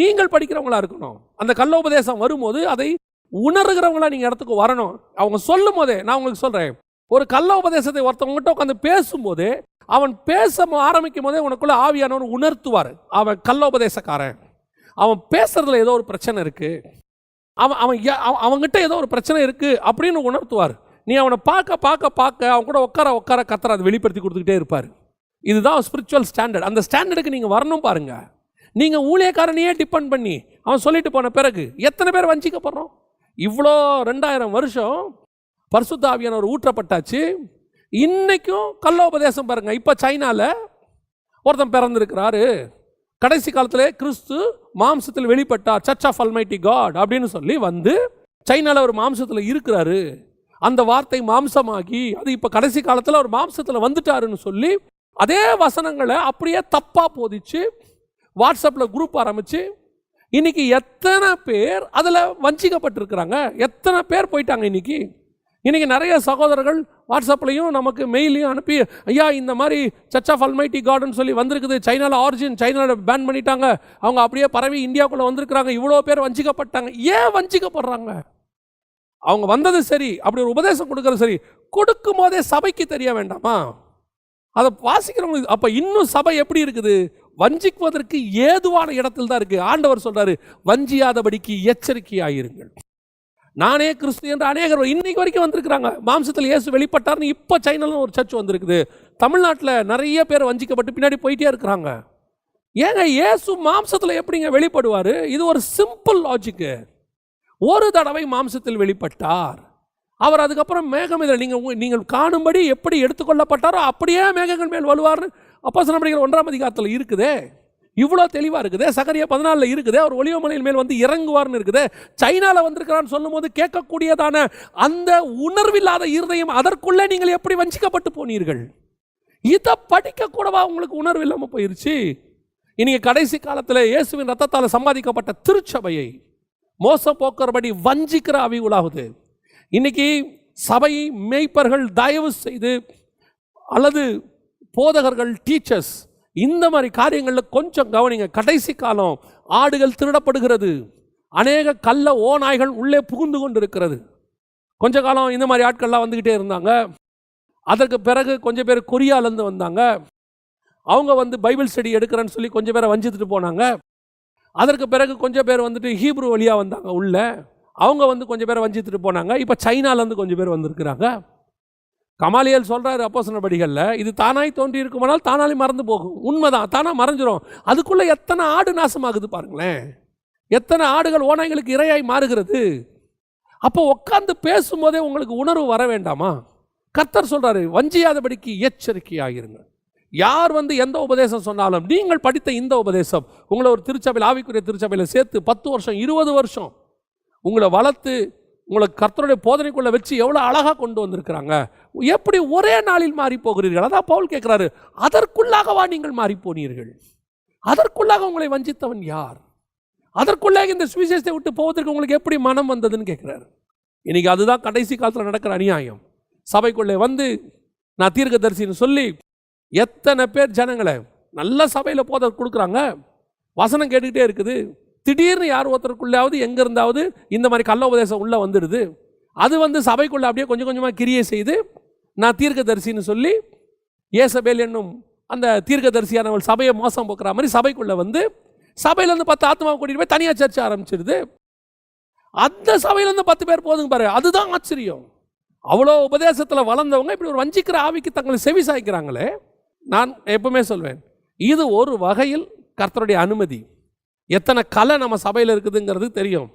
நீங்கள் படிக்கிறவங்களா இருக்கணும். அந்த கள்ள உபதேசம் வரும்போது அதை உணர்கிறவங்களா நீங்கள் இடத்துக்கு வரணும். அவங்க சொல்லும் போதே நான் உங்களுக்கு சொல்கிறேன், ஒரு கள்ள உபதேசத்தை ஒருத்தவங்ககிட்ட உட்காந்து பேசும்போது அவன் பேச ஆரம்பிக்கும் போதே உனக்குள்ள ஆவியானவன் உணர்த்துவார். அவன் கள்ள உபதேசக்காரன், அவன் பேசுறதுல ஏதோ ஒரு பிரச்சனை இருக்கு, அவன்கிட்ட ஏதோ ஒரு பிரச்சனை இருக்கு அப்படின்னு உணர்த்துவார். நீ அவனை பார்க்க பார்க்க பார்க்க அவன் கூட உட்கார கத்தர அதை வெளிப்படுத்தி கொடுத்துக்கிட்டே இருப்பார். இதுதான் ஸ்பிரிச்சுவல் ஸ்டாண்டர்ட். அந்த ஸ்டாண்டர்டுக்கு நீங்கள் வரணும் பாருங்க. நீங்கள் ஊழியக்காரனையே டிபெண்ட் பண்ணி அவன் சொல்லிட்டு போன பிறகு எத்தனை பேர் வஞ்சிக்கப்படுறோம்? இவ்வளோ 2000 வருஷம் பரிசுத்த ஆவியானவர் ஊற்றப்பட்டாச்சு. இன்னைக்கும் கள்ள உபதேசம் பாருங்க. இப்போ சைனாவில் ஒருத்தன் பிறந்திருக்கிறாரு, கடைசி காலத்திலே கிறிஸ்து மாம்சத்தில் வெளிப்பட்டார், சர்ச் ஆஃப் அல்மைட்டி காட் அப்படின்னு சொல்லி வந்து சைனாவில் ஒரு மாம்சத்தில் இருக்கிறாரு. அந்த வார்த்தை மாம்சமாகி அது இப்போ கடைசி காலத்தில் ஒரு மாம்சத்தில் வந்துட்டாருன்னு சொல்லி அதே வசனங்களை அப்படியே தப்பாக போதிச்சு வாட்ஸ்அப்பில் குரூப் ஆரம்பித்து இன்னைக்கு எத்தனை பேர் அதில் வஞ்சிக்கப்பட்டிருக்கிறாங்க, எத்தனை பேர் போயிட்டாங்க. இன்னைக்கு நிறைய சகோதரர்கள் வாட்ஸ்அப்லையும் நமக்கு மெயிலையும் அனுப்பி, ஐயா இந்த மாதிரி சர்ச் ஆஃப் அல்மைட்டி காட்னு சொல்லி வந்திருக்குது, சைனாவில் ஆரிஜின், சைனாவில் பேன் பண்ணிட்டாங்க, அவங்க அப்படியே பரவி இந்தியாவுக்குள்ளே வந்திருக்கிறாங்க, இவ்வளோ பேர் வஞ்சிக்கப்பட்டாங்க. ஏன் வஞ்சிக்கப்படுறாங்க? அவங்க வந்தது சரி, அப்படி ஒரு உபதேசம் கொடுக்கறது சரி, கொடுக்கும் போதே சபைக்கு தெரிய வேண்டாமா? அதை வாசிக்கிறவங்களுக்கு. அப்போ இன்னும் சபை எப்படி இருக்குது? வஞ்சிக்குவதற்கு ஏதுவான இடத்தில் தான் இருக்கு. ஆண்டவர் சொல்றாரு, வஞ்சியாதபடிக்கு எச்சரிக்கையாயிருங்கள். நானே கிறிஸ்து என்று அநேகர் இன்னைக்கு வரைக்கும் வந்திருக்கிறாங்க. மாம்சத்தில் இயேசு வெளிப்பட்டார்னு இப்போ சைனால ஒரு சர்ச் வந்திருக்குது. தமிழ்நாட்டில் நிறைய பேர் வஞ்சிக்கப்பட்டு பின்னாடி போயிட்டே இருக்கிறாங்க. ஏங்க இயேசு மாம்சத்தில் எப்படிங்க வெளிப்படுவார்? இது ஒரு சிம்பிள் லாஜிக்கு. ஒரு தடவை மாம்சத்தில் வெளிப்பட்டார், அவர் அதுக்கப்புறம் மேகம் இதில் நீங்கள் காணும்படி எப்படி எடுத்துக்கொள்ளப்பட்டாரோ அப்படியே மேகங்கள் மேல் வருவார். அப்போஸ்தலர் நடவடிக்கைகள் 1ஆம் அதிகாரத்தில் இருக்குதே, இவ்வளோ தெளிவாக இருக்குது. சகரியா 14 இருக்குது, அவர் ஒலிவமலையின் மேல் வந்து இறங்குவார்னு இருக்குது. சைனாவில் வந்திருக்கிறான்னு சொல்லும் போது கேட்கக்கூடியதான அந்த உணர்வில்லாத இருதயம், அதற்குள்ளே நீங்கள் எப்படி வஞ்சிக்கப்பட்டு போனீர்கள்? இதை படிக்க கூடவா உங்களுக்கு உணர்வு இல்லாமல் போயிருச்சு? இன்னைக்கு கடைசி காலத்தில் இயேசுவின் ரத்தத்தால் சம்பாதிக்கப்பட்ட திருச்சபையை மோசம் போக்குறபடி வஞ்சிக்கிற ஆவி உலாவுது. இன்னைக்கு சபை மேய்ப்பர்கள் தயவு செய்து, அல்லது போதகர்கள், டீச்சர்ஸ், இந்த மாதிரி காரியங்களில் கொஞ்சம் கவனிங்க. கடைசி காலம், ஆடுகள் திருடப்படுகிறது, அநேக கள்ள ஓநாய்கள் உள்ளே புகுந்து கொண்டு இருக்கிறது. கொஞ்ச காலம் இந்த மாதிரி ஆட்கள்லாம் வந்துக்கிட்டே இருந்தாங்க. அதற்கு பிறகு கொஞ்சம் பேர் கொரியாலேருந்து வந்தாங்க. அவங்க வந்து பைபிள் ஸ்டடி எடுக்கிறேன்னு சொல்லி கொஞ்சம் பேரை வஞ்சித்துட்டு போனாங்க. அதற்கு பிறகு கொஞ்சம் பேர் வந்துட்டு ஹீப்ரு வழியாக வந்தாங்க உள்ள, அவங்க வந்து கொஞ்சம் பேரை வஞ்சித்துட்டு போனாங்க. இப்போ சைனாலேருந்து கொஞ்சம் பேர் வந்திருக்கிறாங்க. கமாலியல் சொல்கிறாரு அப்போஸ்தலர் நடவடிக்கைகளில், இது தானாய் தோன்றி இருக்குமானால் தானாலே மறந்து போகும். உண்மைதான், தானாக மறைஞ்சிரும். அதுக்குள்ளே எத்தனை ஆடு நாசமாகுது பாருங்களேன், எத்தனை ஆடுகள் ஓநாய்களுக்கு இரையாய் மாறுகிறது. அப்போ உட்காந்து பேசும்போதே உங்களுக்கு உணர்வு வர வேண்டாமா? கர்த்தர் சொல்கிறாரு, வஞ்சியாதபடிக்கு எச்சரிக்கையாகிருங்க. யார் வந்து எந்த உபதேசம் சொன்னாலும், நீங்கள் படித்த இந்த உபதேசம் உங்களை ஒரு திருச்சபையில், ஆவிக்குரிய திருச்சபையில் சேர்த்து 10 வருஷம் 20 வருஷம் உங்களை வளர்த்து உங்களை கர்த்தருடைய போதனைக்குள்ளே வச்சு எவ்வளோ அழகாக கொண்டு வந்திருக்கிறாங்க. எப்படி ஒரே நாளில் மாறி போகிறீர்கள்? அதான் பவுல் கேட்குறாரு, அதற்குள்ளாகவா நீங்கள் மாறி போனீர்கள்? அதற்குள்ளாக உங்களை வஞ்சித்தவன் யார்? அதற்குள்ளாக இந்த சுவிசேஷத்தை விட்டு போவதற்கு உங்களுக்கு எப்படி மனம் வந்ததுன்னு கேட்குறாரு. இன்னைக்கு அதுதான் கடைசி காலத்தில் நடக்கிற அநியாயம். சபைக்குள்ளே வந்து நான் தீர்க்கதரிசின்னு சொல்லி எத்தனை பேர் ஜனங்களை நல்ல சபையில் போத கொடுக்குறாங்க, வசனம் கேட்டுக்கிட்டே இருக்குது. திடீர்னு யார் ஒருத்தருக்குள்ளாவது எங்கே இருந்தாவது இந்த மாதிரி கள்ள உபதேசம் உள்ளே வந்துடுது. அது வந்து சபைக்குள்ளே அப்படியே கொஞ்சம் கொஞ்சமாக கிரியை செய்து நான் தீர்க்கதரிசின்னு சொல்லி ஏசபேல் என்னும் அந்த தீர்க்கதரிசியானவள் சபையை மோசம் போக்குற மாதிரி சபைக்குள்ளே வந்து சபையிலேருந்து 10 ஆத்மாவை கூட்டிகிட்டு போய் தனியாக சர்ச்சை ஆரம்பிச்சிடுது. அந்த சபையிலேருந்து 10 பேர் போதுங்க பாரு. அதுதான் ஆச்சரியம். அவ்வளோ உபதேசத்தில் வளர்ந்தவங்க இப்படி ஒரு வஞ்சிக்கிற ஆவிக்கு தங்களை செவி சாய்க்கிறாங்களே. நான் எப்பவுமே சொல்வேன், இது ஒரு வகையில் கர்த்தருடைய அனுமதி. எத்தனை கலை நம்ம சபையில் இருக்குதுங்கிறது தெரியும்.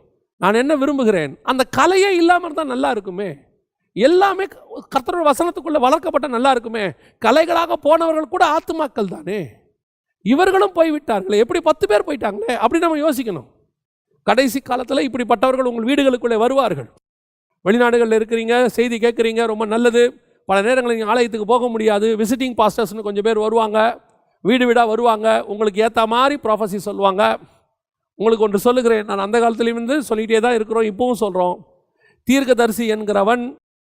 நான் என்ன விரும்புகிறேன், அந்த கலையே இல்லாமல் இருந்தால் நல்லா இருக்குமே. எல்லாமே கர்த்தருடைய வசனத்துக்குள்ளே வளர்க்கப்பட்ட நல்லா இருக்குமே. கலைகளாக போனவர்கள் கூட ஆத்துமாக்கள் தானே, இவர்களும் போய்விட்டார்களே, எப்படி 10 பேர் போயிட்டாங்களே, அப்படி நம்ம யோசிக்கணும். கடைசி காலத்தில் இப்படிப்பட்டவர்கள் உங்கள் வீடுகளுக்குள்ளே வருவார்கள். வெளிநாடுகளில் இருக்கிறீங்க, செய்தி கேட்குறீங்க, ரொம்ப நல்லது. பல நேரங்களில் நீங்கள் ஆலயத்துக்கு போக முடியாது. விசிட்டிங் பாஸ்டர்ஸ்னு கொஞ்சம் பேர் வருவாங்க, வீடு வீடாக வருவாங்க, உங்களுக்கு ஏற்ற மாதிரி ப்ராஃபஸி சொல்லுவாங்க. உங்களுக்கு ஒன்று சொல்லுகிறேன், நான் அந்த காலத்துலேருந்து சொல்லிகிட்டே தான் இருக்கிறோம், இப்பவும் சொல்கிறோம். தீர்க்கதரிசி என்கிறவன்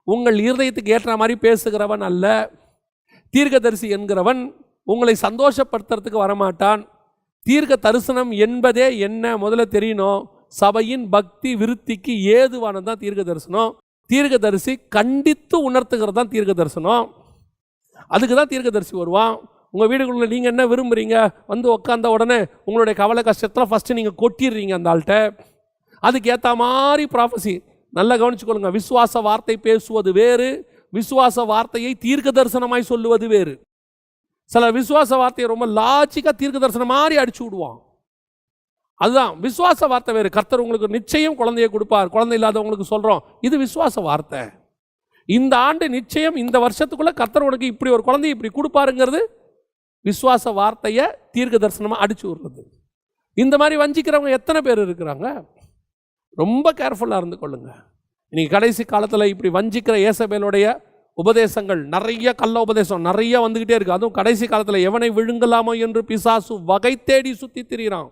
உங்கள் இருதயத்துக்கு ஏற்ற மாதிரி பேசுகிறவன் அல்ல. தீர்க்கதரிசி என்கிறவன் உங்களை சந்தோஷப்படுத்துறதுக்கு வரமாட்டான். தீர்க்க தரிசனம் என்பதே என்ன முதல்ல தெரியணும். சபையின் பக்தி விருத்திக்கு ஏதுவானது தான் தீர்க்க தரிசனம். தீர்க்கதரிசி கண்டித்து உணர்த்துகிறது தான் தீர்க்க தரிசனம். அதுக்கு தான் தீர்க்கதரிசி வருவான். உங்கள் வீடுகளில் நீங்கள் என்ன விரும்புகிறீங்க, வந்து உட்காந்த உடனே உங்களுடைய கவலை கஷ்டத்தில் ஃபஸ்ட்டு நீங்கள் கொட்டிடுறீங்க அந்த ஆள்கிட்ட. அதுக்கு ஏற்ற மாதிரி ப்ராஃபஸி. நல்லா கவனிச்சுக்கொள்ளுங்க. விசுவாச வார்த்தை பேசுவது வேறு, விசுவாச வார்த்தையை தீர்க்க தரிசனமாய் சொல்லுவது வேறு. சில விசுவாச வார்த்தையை ரொம்ப லாஜிக்காக தீர்க்க தரிசனம் மாதிரி அடிச்சு விடுவான். அதுதான் விசுவாச வார்த்தை வேறு. கர்த்தர் உங்களுக்கு நிச்சயம் குழந்தையை கொடுப்பார், குழந்தை இல்லாதவங்களுக்கு சொல்கிறோம், இது விசுவாச வார்த்தை. இந்த ஆண்டு நிச்சயம் இந்த வருஷத்துக்குள்ளே கர்த்தர் உனக்கு இப்படி ஒரு குழந்தையை இப்படி கொடுப்பாருங்கிறது விசுவாச வார்த்தையை தீர்க்க தரிசனமாக அடிச்சு விடுறது. இந்த மாதிரி வஞ்சிக்கிறவங்க எத்தனை பேர் இருக்கிறாங்க? ரொம்ப கேர்ஃபுல்லாக இருந்து கொள்ளுங்க. இன்னைக்கு கடைசி காலத்தில் இப்படி வஞ்சிக்கிற ஏசபேலுடைய உபதேசங்கள் நிறைய, கள்ள உபதேசம் நிறைய வந்துக்கிட்டே இருக்குது. அதுவும் கடைசி காலத்தில் எவனை விழுங்கலாமோ என்று பிசாசு வகை தேடி சுற்றி திரிகிறான்.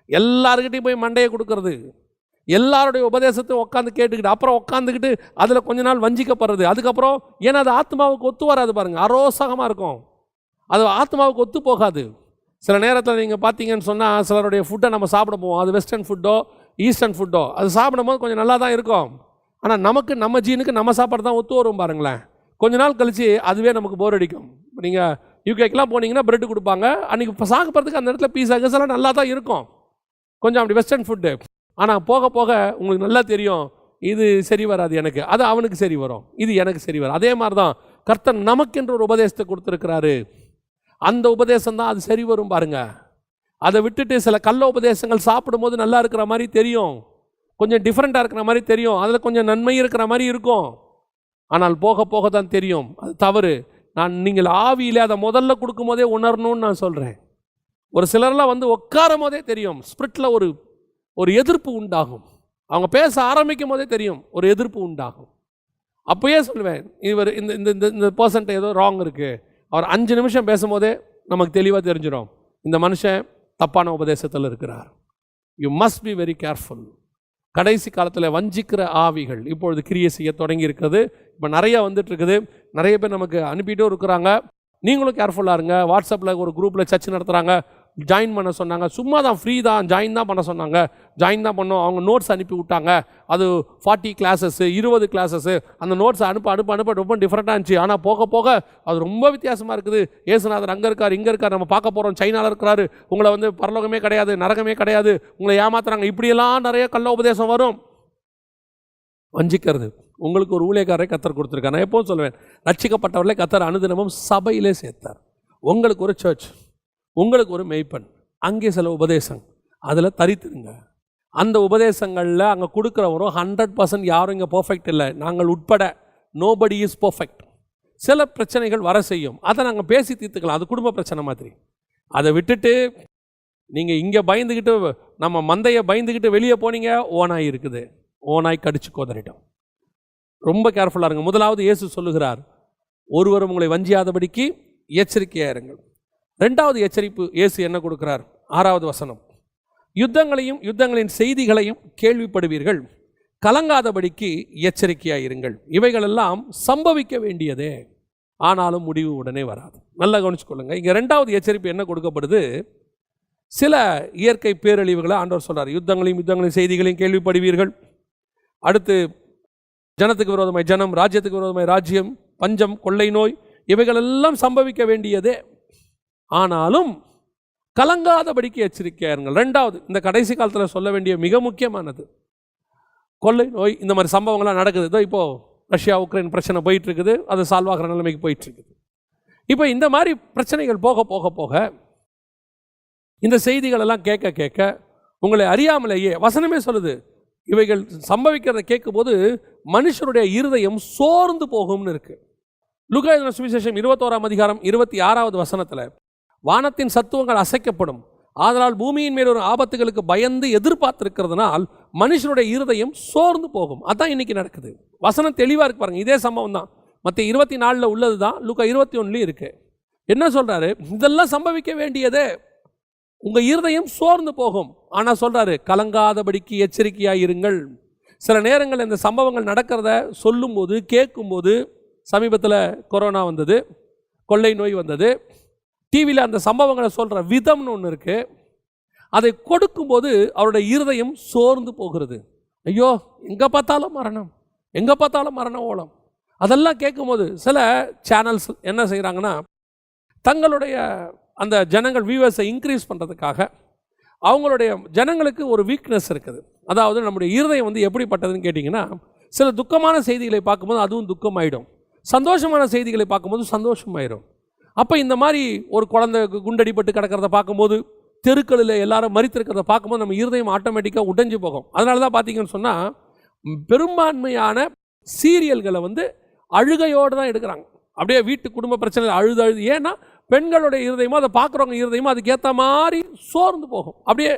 எல்லாருக்கிட்டையும் போய் மண்டையை கொடுக்கறது, எல்லாருடைய உபதேசத்தையும் உட்காந்து கேட்டுக்கிட்டு அப்புறம் உட்காந்துக்கிட்டு அதில் கொஞ்ச நாள் வஞ்சிக்கப்படுறது. அதுக்கப்புறம் ஏன்னா அது ஆத்மாவுக்கு ஒத்து வராது பாருங்கள், அரோசகமாக இருக்கும், அது ஆத்மாவுக்கு ஒத்து போகாது. சில நேரத்தில் நீங்கள் பார்த்தீங்கன்னு சொன்னால் சிலருடைய ஃபுட்டை நம்ம சாப்பிட போவோம், அது வெஸ்டர்ன் ஃபுட்டோ ஈஸ்டர்ன் ஃபுட்டோ, அது சாப்பிடும்போது கொஞ்சம் நல்லா தான் இருக்கும். ஆனால் நமக்கு நம்ம ஜீனுக்கு நம்ம சாப்பாடு தான் ஒத்து வரும் பாருங்களேன். கொஞ்ச நாள் கழித்து அதுவே நமக்கு போர் அடிக்கும். நீங்கள் யூகேக்கெலாம் போனீங்கன்னா பிரெட்டு கொடுப்பாங்க, அன்றைக்கி இப்போ சாப்பிட்றதுக்கு அந்த இடத்துல பீஸா கீஸெல்லாம் நல்லா தான் இருக்கும், கொஞ்சம் அப்படி வெஸ்டர்ன் ஃபுட்டு. ஆனால் போக போக உங்களுக்கு நல்லா தெரியும் இது சரி வராது எனக்கு, அது அவனுக்கு சரி வரும், இது எனக்கு சரி வரும். அதே மாதிரி தான் கர்த்தர் நமக்கென்று ஒரு உபதேசத்தை கொடுத்துருக்கிறாரு. அந்த உபதேசம் தான் அது சரி வரும் பாருங்க. அதை விட்டுட்டு சில கள்ள உபதேசங்கள் சாப்பிடும்போது நல்லா இருக்கிற மாதிரி தெரியும், கொஞ்சம் டிஃப்ரெண்ட்டாக இருக்கிற மாதிரி தெரியும், அதில் கொஞ்சம் நன்மை இருக்கிற மாதிரி இருக்கும். ஆனால் போக போக தான் தெரியும் அது தவறு. நீங்கள் ஆவியில் அதை முதல்ல கொடுக்கும் போதே உணரணும்னு நான் சொல்கிறேன். ஒரு சிலர்லாம் வந்து உட்காரும் போதே தெரியும், ஸ்பிரிட்டில் ஒரு எதிர்ப்பு உண்டாகும். அவங்க பேச ஆரம்பிக்கும் போதே தெரியும் ஒரு எதிர்ப்பு உண்டாகும். அப்போயே சொல்லுவேன், இவர் இந்த இந்த இந்த பர்சன்ட் ஏதோ ராங் இருக்குது. அவர் 5 நிமிஷம் பேசும்போதே நமக்கு தெளிவாக தெரிஞ்சிடும் இந்த மனுஷன் தப்பான உபதேசத்தில் இருக்கிறார். You must be very careful. கடைசி காலத்தில் வஞ்சிக்கிற ஆவிகள் இப்பொழுது கிரியை செய்ய தொடங்கி இருக்குது. இப்போ நிறையா வந்துட்டு இருக்குது, நிறைய பேர் நமக்கு அனுப்பிட்டும் இருக்கிறாங்க. நீங்களும் கேர்ஃபுல்லாக இருங்க. வாட்ஸ்அப்பில் ஒரு குரூப்பில் சர்ச் நடத்துகிறாங்க, ஜாயின் பண்ண சொன்னாங்க. சும்மா தான், ஃப்ரீ தான், ஜாயின் தான் பண்ண சொன்னாங்க, ஜாயின் தான் பண்ணோம். அவங்க நோட்ஸ் அனுப்பி விட்டாங்க, அது 40 கிளாஸஸ்ஸு 20 கிளாஸஸ்ஸு. அந்த நோட்ஸ் அனுப்ப ரொம்ப டிஃப்ரெண்ட்டாக இருந்துச்சு. ஆனால் போக போக அது ரொம்ப வித்தியாசமாக இருக்குது. ஏசுநாதர் அங்கே இருக்கார், இங்கே இருக்கார், நம்ம பார்க்க போகிறோம், சைனாவில் இருக்கிறாரு, உங்களை வந்து பரலோகமே கிடையாது, நரகமே கிடையாது, உங்களை ஏமாத்துறாங்க, இப்படியெல்லாம் நிறைய கள்ள உபதேசம் வரும். வஞ்சிக்கிறது. உங்களுக்கு ஒரு ஊழியக்காரரை கத்தர் கொடுத்துருக்காரு. நான் எப்போவும் சொல்லுவேன், ரட்சிக்கப்பட்டவர்களே கத்தர் அனுதினமும் சபையிலே சேர்த்தார். உங்களுக்கு ஒரு சர்ச், உங்களுக்கு ஒரு மெய்ப்பன், அங்கே சில உபதேசம், அதில் தரித்துருங்க. அந்த உபதேசங்களில் அங்கே கொடுக்குறவரும் 100% யாரும் இங்கே பர்ஃபெக்ட் இல்லை, நாங்கள் உட்பட நோபடி இஸ் பர்ஃபெக்ட். சில பிரச்சனைகள் வர செய்யும், அதை நாங்கள் பேசி தீர்த்துக்கலாம், அது குடும்ப பிரச்சனை மாதிரி. அதை விட்டுட்டு நீங்கள் இங்கே பயந்துக்கிட்டு, நம்ம மந்தையை பயந்துக்கிட்டு வெளியே போனீங்க, ஓனாய் இருக்குது, ஓனாய் கடிச்சு கோதறிட்டோம். ரொம்ப கேர்ஃபுல்லாக இருங்க. முதலாவது இயேசு சொல்லுகிறார், ஒருவரும் உங்களை வஞ்சியாதபடிக்கு எச்சரிக்கையாக இருங்கள். 2வது எச்சரிப்பு இயேசு என்ன கொடுக்கிறார்? 6வது வசனம், யுத்தங்களையும் யுத்தங்களின் செய்திகளையும் கேள்விப்படுவீர்கள், கலங்காதபடிக்கு எச்சரிக்கையாக இருங்கள், இவைகளெல்லாம் சம்பவிக்க வேண்டியதே, ஆனாலும் முடிவு உடனே வராது. நல்லா கவனிச்சுக்கொள்ளுங்க. இங்கே 2வது எச்சரிப்பு என்ன கொடுக்கப்படுது? சில இயற்கை பேரழிவுகளை ஆண்டவர் சொல்கிறார். யுத்தங்களையும் யுத்தங்களின் செய்திகளையும் கேள்விப்படுவீர்கள். அடுத்து ஜனத்துக்கு விரோதமாய் ஜனம், ராஜ்யத்துக்கு விரோதமாய் ராஜ்யம், பஞ்சம், கொள்ளை நோய், இவைகளெல்லாம் சம்பவிக்க வேண்டியதே, ஆனாலும் கலங்காதபடிக்கு எச்சரிக்கையாக இருங்கள். 2வது, இந்த கடைசி காலத்தில் சொல்ல வேண்டிய மிக முக்கியமானது, கொள்ளை நோய், இந்த மாதிரி சம்பவங்கள்லாம் நடக்குது. இதோ இப்போது ரஷ்யா உக்ரைன் பிரச்சனை போயிட்டுருக்குது, அது சால்வ் ஆகிற நிலைமைக்கு போயிட்டுருக்குது. இப்போ இந்த மாதிரி பிரச்சனைகள் போக போக போக இந்த செய்திகளெல்லாம் கேட்க கேட்க உங்களை அறியாமலேயே வசனமே சொல்லுது, இவைகள் சம்பவிக்கிறத கேட்கும்போது மனுஷருடைய இருதயம் சோர்ந்து போகும்னு இருக்கு. லூக்கா எழுதின சுவிசேஷம் 21ஆம் அதிகாரம் 26வது வசனத்தில், வானத்தின் சத்துவங்கள் அசைக்கப்படும், ஆதலால் பூமியின் மேல் ஒரு ஆபத்துகளுக்கு பயந்து எதிர்பார்த்திருக்கிறதுனால் மனுஷனுடைய இருதயம் சோர்ந்து போகும். அதான் இன்னைக்கு நடக்குது. வசனம் தெளிவாக இருக்கு பாருங்க. இதே சம்பவம் தான் மத்திய 24 உள்ளது தான் லூக்கா 21 இருக்கு. என்ன சொல்றாரு? இதெல்லாம் சம்பவிக்க வேண்டியதே, உங்க இருதயம் சோர்ந்து போகும். ஆனால் சொல்றாரு, கலங்காதபடிக்கு எச்சரிக்கையாக இருங்கள். சில நேரங்கள் இந்த சம்பவங்கள் நடக்கிறத சொல்லும்போது கேட்கும்போது, சமீபத்தில் கொரோனா வந்தது, கொள்ளை நோய் வந்தது, டிவியில் அந்த சம்பவங்களை சொல்கிற விதம்னு ஒன்று இருக்குது. அதை கொடுக்கும்போது அவருடைய இருதயம் சோர்ந்து போகிறது. ஐயோ, எங்கே பார்த்தாலும் மரணம், எங்கே பார்த்தாலும் மரண ஓலம். அதெல்லாம் கேட்கும்போது சில சேனல்ஸ் என்ன செய்கிறாங்கன்னா, தங்களுடைய அந்த ஜனங்கள் வியூவர்ஸை இன்க்ரீஸ் பண்ணுறதுக்காக அவங்களுடைய ஜனங்களுக்கு ஒரு வீக்னஸ் இருக்குது. அதாவது நம்முடைய இருதயம் வந்து எப்படிப்பட்டதுன்னு கேட்டிங்கன்னா, சில துக்கமான செய்திகளை பார்க்கும்போது அதுவும் துக்கமாயிடும், சந்தோஷமான செய்திகளை பார்க்கும்போது சந்தோஷமாயிடும். அப்போ இந்த மாதிரி ஒரு குழந்தை குண்டடிப்பட்டு கிடக்கிறத பார்க்கும்போது, தெருக்களில் எல்லாரும் மறித்திருக்கிறத பார்க்கும்போது நம்ம இருதயம் ஆட்டோமேட்டிக்காக உடைஞ்சு போகும். அதனால தான் பார்த்தீங்கன்னு சொன்னால் பெரும்பான்மையான சீரியல்களை வந்து அழுகையோடு தான் எடுக்கிறாங்க. அப்படியே வீட்டு குடும்ப பிரச்சனை அழுது. ஏன்னா பெண்களுடைய இருதயமோ அதை பார்க்குறவங்க இருதயமோ அதுக்கேற்ற மாதிரி சோர்ந்து போகும். அப்படியே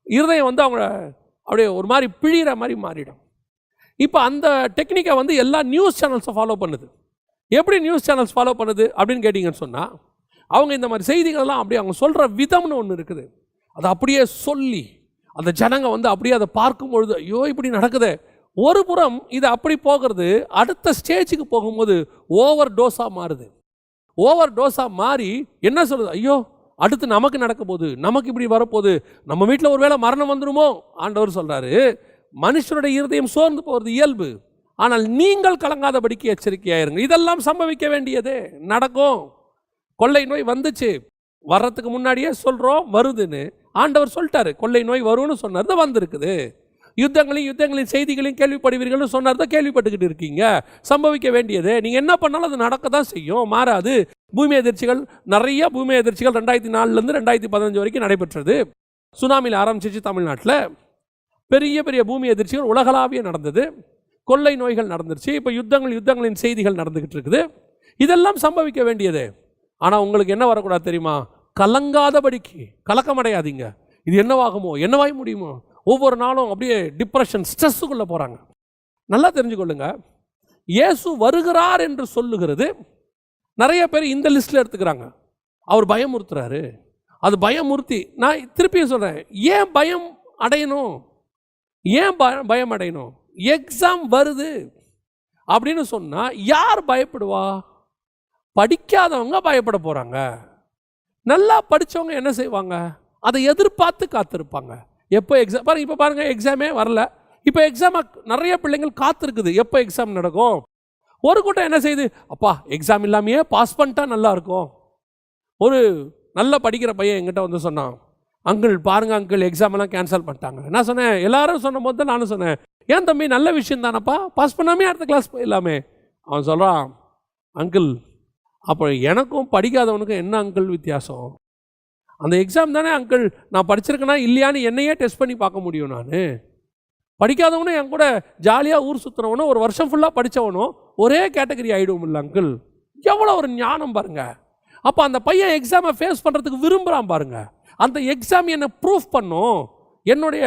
இருதயம் வந்து அவங்க அப்படியே ஒரு மாதிரி பிழிகிற மாதிரி மாறிடும். இப்போ அந்த டெக்னிக்கை வந்து எல்லா நியூஸ் சேனல்ஸும் ஃபாலோ பண்ணுது. எப்படி நியூஸ் சேனல்ஸ் ஃபாலோ பண்ணுது அப்படின்னு கேட்டிங்கன்னு சொன்னால், அவங்க இந்த மாதிரி செய்திகளெல்லாம் அப்படியே அவங்க சொல்கிற விதம்னு ஒன்று இருக்குது. அதை அப்படியே சொல்லி அந்த ஜனங்க வந்து அப்படியே அதை பார்க்கும்பொழுது ஐயோ இப்படி நடக்குது. ஒரு புறம் இது அப்படி போகிறது, அடுத்த ஸ்டேஜுக்கு போகும்போது ஓவர் டோஸாக மாறுது. ஓவர் டோஸாக மாறி என்ன சொல்லுது, ஐயோ அடுத்து நமக்கு நடக்க போகுது, நமக்கு இப்படி வரப்போகுது, நம்ம வீட்டில் ஒரு வேளை மரணம் வந்துடுமோ. ஆண்டவர் சொல்கிறாரு, மனுஷனுடைய இருதயம் சோர்ந்து போகிறது இயல்பு, ஆனால் நீங்கள் கலங்காதபடிக்கு எச்சரிக்கையாயிருங்க. இதெல்லாம் சம்பவிக்க வேண்டியதே, நடக்கும். கொள்ளை நோய் வந்துச்சு, வர்றதுக்கு முன்னாடியே சொல்கிறோம் வருதுன்னு. ஆண்டவர் சொல்லிட்டாரு, கொள்ளை நோய் வரும்னு சொன்னார், தான் வந்திருக்குது. யுத்தங்களின் செய்திகளையும் கேள்விப்படுவீர்கள்னு சொன்னார், தான் கேள்விப்பட்டுக்கிட்டு இருக்கீங்க. சம்பவிக்க வேண்டியது, நீங்கள் என்ன பண்ணாலும் அது நடக்க தான் செய்யும், மாறாது. பூமி எதிர்ச்சிகள், நிறைய பூமி எதிர்ச்சிகள் 2004 2015 வரைக்கும் நடைபெற்றது. சுனாமியில் ஆரம்பிச்சிச்சு தமிழ்நாட்டில். பெரிய பெரிய பூமி எதிர்ச்சிகள் உலகளாவிய நடந்தது. கொள்ளை நோய்கள் நடந்துருச்சு. இப்போ யுத்தங்களின் செய்திகள் நடந்துக்கிட்டு இருக்குது. இதெல்லாம் சம்பவிக்க வேண்டியது. ஆனால் உங்களுக்கு என்ன வரக்கூடாது தெரியுமா? கலங்காதபடிக்கு. கலக்கமடையாதீங்க. இது என்னவாகுமோ, என்னவாய் முடியுமோ. ஒவ்வொரு நாளும் அப்படியே டிப்ரெஷன், ஸ்ட்ரெஸ்ஸுக்குள்ளே போகிறாங்க. நல்லா தெரிஞ்சுக்கொள்ளுங்க, இயேசு வருகிறார் என்று சொல்லுகிறது நிறைய பேர் இந்த லிஸ்ட்டில் எடுத்துக்கிறாங்க. அவர் பயமுறுத்துறாரு, அது பயமுறுத்தி. நான் திருப்பியும் சொல்கிறேன், ஏன் பயம் அடையணும்? ஏன் பயம் அடையணும்? எக்ஸாம் வருது அப்படின்னு சொன்னால் யார் பயப்படுவா? படிக்காதவங்க பயப்பட போகிறாங்க. நல்லா படித்தவங்க என்ன செய்வாங்க? அதை எதிர்பார்த்து காத்திருப்பாங்க. எப்போ எக்ஸாம் பாருங்கள், இப்போ பாருங்கள், எக்ஸாமே வரல. இப்போ எக்ஸாமாக நிறைய பிள்ளைங்கள் காத்திருக்குது, எப்போ எக்ஸாம் நடக்கும். ஒரு கூட்டம் என்ன செய்யுது, அப்பா எக்ஸாம் இல்லாமையே பாஸ் பண்ணிட்டா நல்லா இருக்கும். ஒரு நல்ல படிக்கிற பையன் என்கிட்ட வந்து சொன்னான், அங்கிள் பாருங்க அங்கிள் எக்ஸாம் எல்லாம் கேன்சல் பண்ணிட்டாங்க. நான் சொன்னேன், எல்லாரும் சொன்ன போது தான் நானும் சொன்னேன், ஏன் தம்பி நல்ல விஷயம் தானப்பா, பாஸ் பண்ணாமே அடுத்த கிளாஸ் போயிடலாமே. அவன் சொல்கிறான், அங்கிள் அப்போ எனக்கும் படிக்காதவனுக்கும் என்ன அங்கிள் வித்தியாசம்? அந்த எக்ஸாம் தானே அங்கிள், நான் படிச்சிருக்கேனா இல்லையான்னு என்னையே டெஸ்ட் பண்ணி பார்க்க முடியும். நான் படிக்காதவனும் என் கூட ஜாலியாக ஊர் சுற்றுறவனும் ஒரு வருஷம் ஃபுல்லாக படித்தவனும் ஒரே கேட்டகரி ஆகிடுவோம் இல்லை அங்கிள்? எவ்வளோ ஒரு ஞானம் பாருங்க. அப்போ அந்த பையன் எக்ஸாமை ஃபேஸ் பண்ணுறதுக்கு விரும்புகிறான் பாருங்க. அந்த எக்ஸாம் என்னை ப்ரூஃப் பண்ணும், என்னுடைய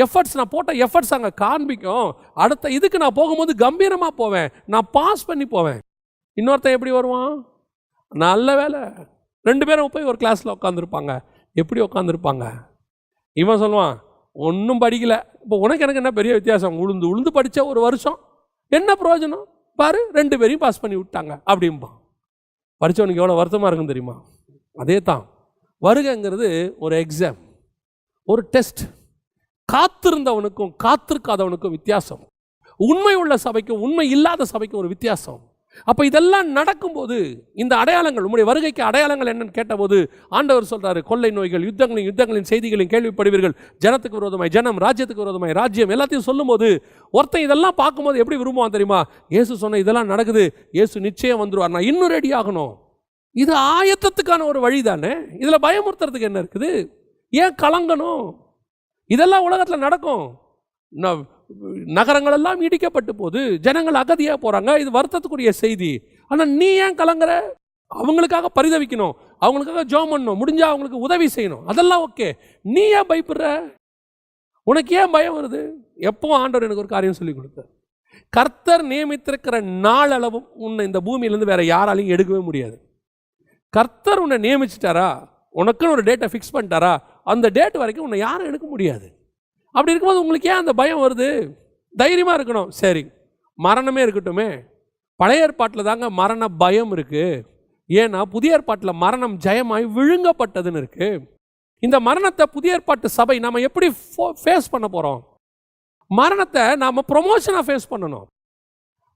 எஃபர்ட்ஸ், நான் போட்ட எஃபர்ட்ஸ் அங்கே காண்பிக்கும். அடுத்த இதுக்கு நான் போகும்போது கம்பீரமாக போவேன், நான் பாஸ் பண்ணி போவேன். இன்னொருத்தன் எப்படி வருவான்? நல்ல வேலை, 2 பேரும் போய் ஒரு கிளாஸில் உட்காந்துருப்பாங்க. எப்படி உட்காந்துருப்பாங்க? இவன் சொல்லுவான், ஒன்றும் படிக்கல. இப்போ உனக்கு எனக்கு என்ன பெரிய வித்தியாசம்? உளுந்து படித்த ஒரு வருஷம் என்ன பிரயோஜனம் பாரு, 2 பேரையும் பாஸ் பண்ணி விட்டாங்க அப்படிம்பான். படித்தவனுக்கு எவ்வளோ வருத்தமாக இருக்குன்னு தெரியுமா? அதே தான் வருகைங்கிறது ஒரு எக்ஸாம், ஒரு டெஸ்ட். காத்திருந்தவனுக்கும் காத்திருக்காதவனுக்கும் வித்தியாசம். உண்மை உள்ள சபைக்கும் உண்மை இல்லாத சபைக்கும் ஒரு வித்தியாசம். அப்போ இதெல்லாம் நடக்கும்போது இந்த அடையாளங்கள், உங்களுடைய வருகைக்கு அடையாளங்கள் என்னன்னு கேட்டபோது ஆண்டவர் சொல்கிறாரு, கொள்ளை நோய்கள், யுத்தங்களின் செய்திகளையும் கேள்விப்படுவீர்கள். ஜனத்துக்கு விரோதமாய் ஜனம், ராஜ்யத்துக்கு விரோதமாய் ராஜ்யம், எல்லாத்தையும் சொல்லும்போது ஒருத்தன் இதெல்லாம் பார்க்கும்போது எப்படி விரும்புவான் தெரியுமா? இயேசு சொன்ன இதெல்லாம் நடக்குது, இயேசு நிச்சயம் வந்துடுவார், நான் இன்னும் ரெடி ஆகணும். இது ஆயத்தத்துக்கான ஒரு வழி தானே. இதில் பயமுறுத்துறதுக்கு என்ன இருக்குது? ஏன் கலங்கணும்? இதெல்லாம் உலகத்தில் நடக்கும். நகரங்கள் எல்லாம் இடிக்கப்பட்டு போகுது, ஜனங்கள் அகதியாக போகிறாங்க, இது வருத்தத்துக்குரிய செய்தி. ஆனால் நீ ஏன் கலங்குற? அவங்களுக்காக பரிதவிக்கணும், அவங்களுக்காக ஜெபம் பண்ணணும், முடிஞ்சால் அவங்களுக்கு உதவி செய்யணும், அதெல்லாம் ஓகே. நீ ஏன் பயப்படுற? உனக்கு ஏன் பயம் வருது? எப்போ ஆண்டவர் எனக்கு ஒரு காரியம் சொல்லி கொடுத்தார், கர்த்தர் நியமித்திருக்கிற நாளளவும் உன்னை இந்த பூமியிலேருந்து வேற யாராலையும் எடுக்கவே முடியாது. கர்த்தர் உன்னை நியமிச்சிட்டாரா, உனக்குன்னு ஒரு டேட்டை ஃபிக்ஸ் பண்ணிட்டாரா, அந்த டேட் வரைக்கும் உன்னை யாரும் எடுக்க முடியாது. அப்படி இருக்கும்போது உங்களுக்கு ஏன் அந்த பயம் வருது? தைரியமாக இருக்கணும். சரி, மரணமே இருக்கட்டுமே. பழைய ஏற்பாட்டில் தாங்க மரண பயம் இருக்குது. ஏன்னா புதிய ஏற்பாட்டில் மரணம் ஜெயமாய் விழுங்கப்பட்டதுன்னு இருக்குது. இந்த மரணத்தை புதிய ஏற்பாட்டு சபை நம்ம எப்படி ஃபேஸ் பண்ண போகிறோம்? மரணத்தை நாம் ப்ரொமோஷனாக ஃபேஸ் பண்ணணும்.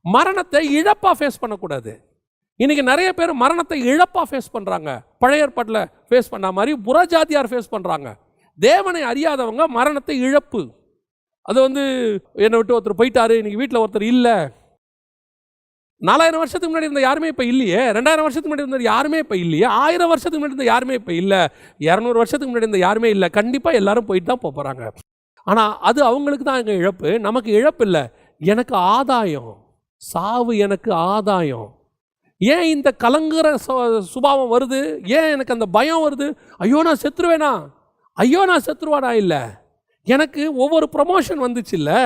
மரணத்தை இழப்பாக ஃபேஸ் பண்ணக்கூடாது. இன்றைக்கி நிறைய பேர் மரணத்தை இழப்பாக ஃபேஸ் பண்ணுறாங்க. பழைய ஏற்பாட்டில் ஃபேஸ் பண்ண மாதிரி புறஜாதியார் ஃபேஸ் பண்ணுறாங்க. தேவனை அறியாதவங்க மரணத்தை இழப்பு. அது என்னை விட்டு ஒருத்தர் போயிட்டாரு, இன்றைக்கி வீட்டில் ஒருத்தர் இல்லை. 4000 வருஷத்துக்கு முன்னாடி இருந்த யாருமே இப்போ இல்லையே. 2000 வருஷத்துக்கு முன்னாடி இருந்த யாருமே இப்போ இல்லையே. 1000 வருஷத்துக்கு முன்னாடி இருந்த யாருமே இப்போ இல்லை. 200 வருஷத்துக்கு முன்னாடி இருந்த யாருமே இல்லை. கண்டிப்பாக எல்லாரும் போயிட்டு தான் போகிறாங்க. ஆனால் அது அவங்களுக்கு தான் எங்கள் இழப்பு. நமக்கு இழப்பு இல்லை, எனக்கு ஆதாயம். சாவு எனக்கு ஆதாயம். ஏன் இந்த கலங்குற சுபாவம் வருது? ஏன் எனக்கு அந்த பயம் வருது? ஐயோ நான் செத்துருவேனா, ஐயோ நான் செத்துருவானா? இல்லை, எனக்கு ஒவ்வொரு ப்ரமோஷன் வந்துச்சு. இல்லை,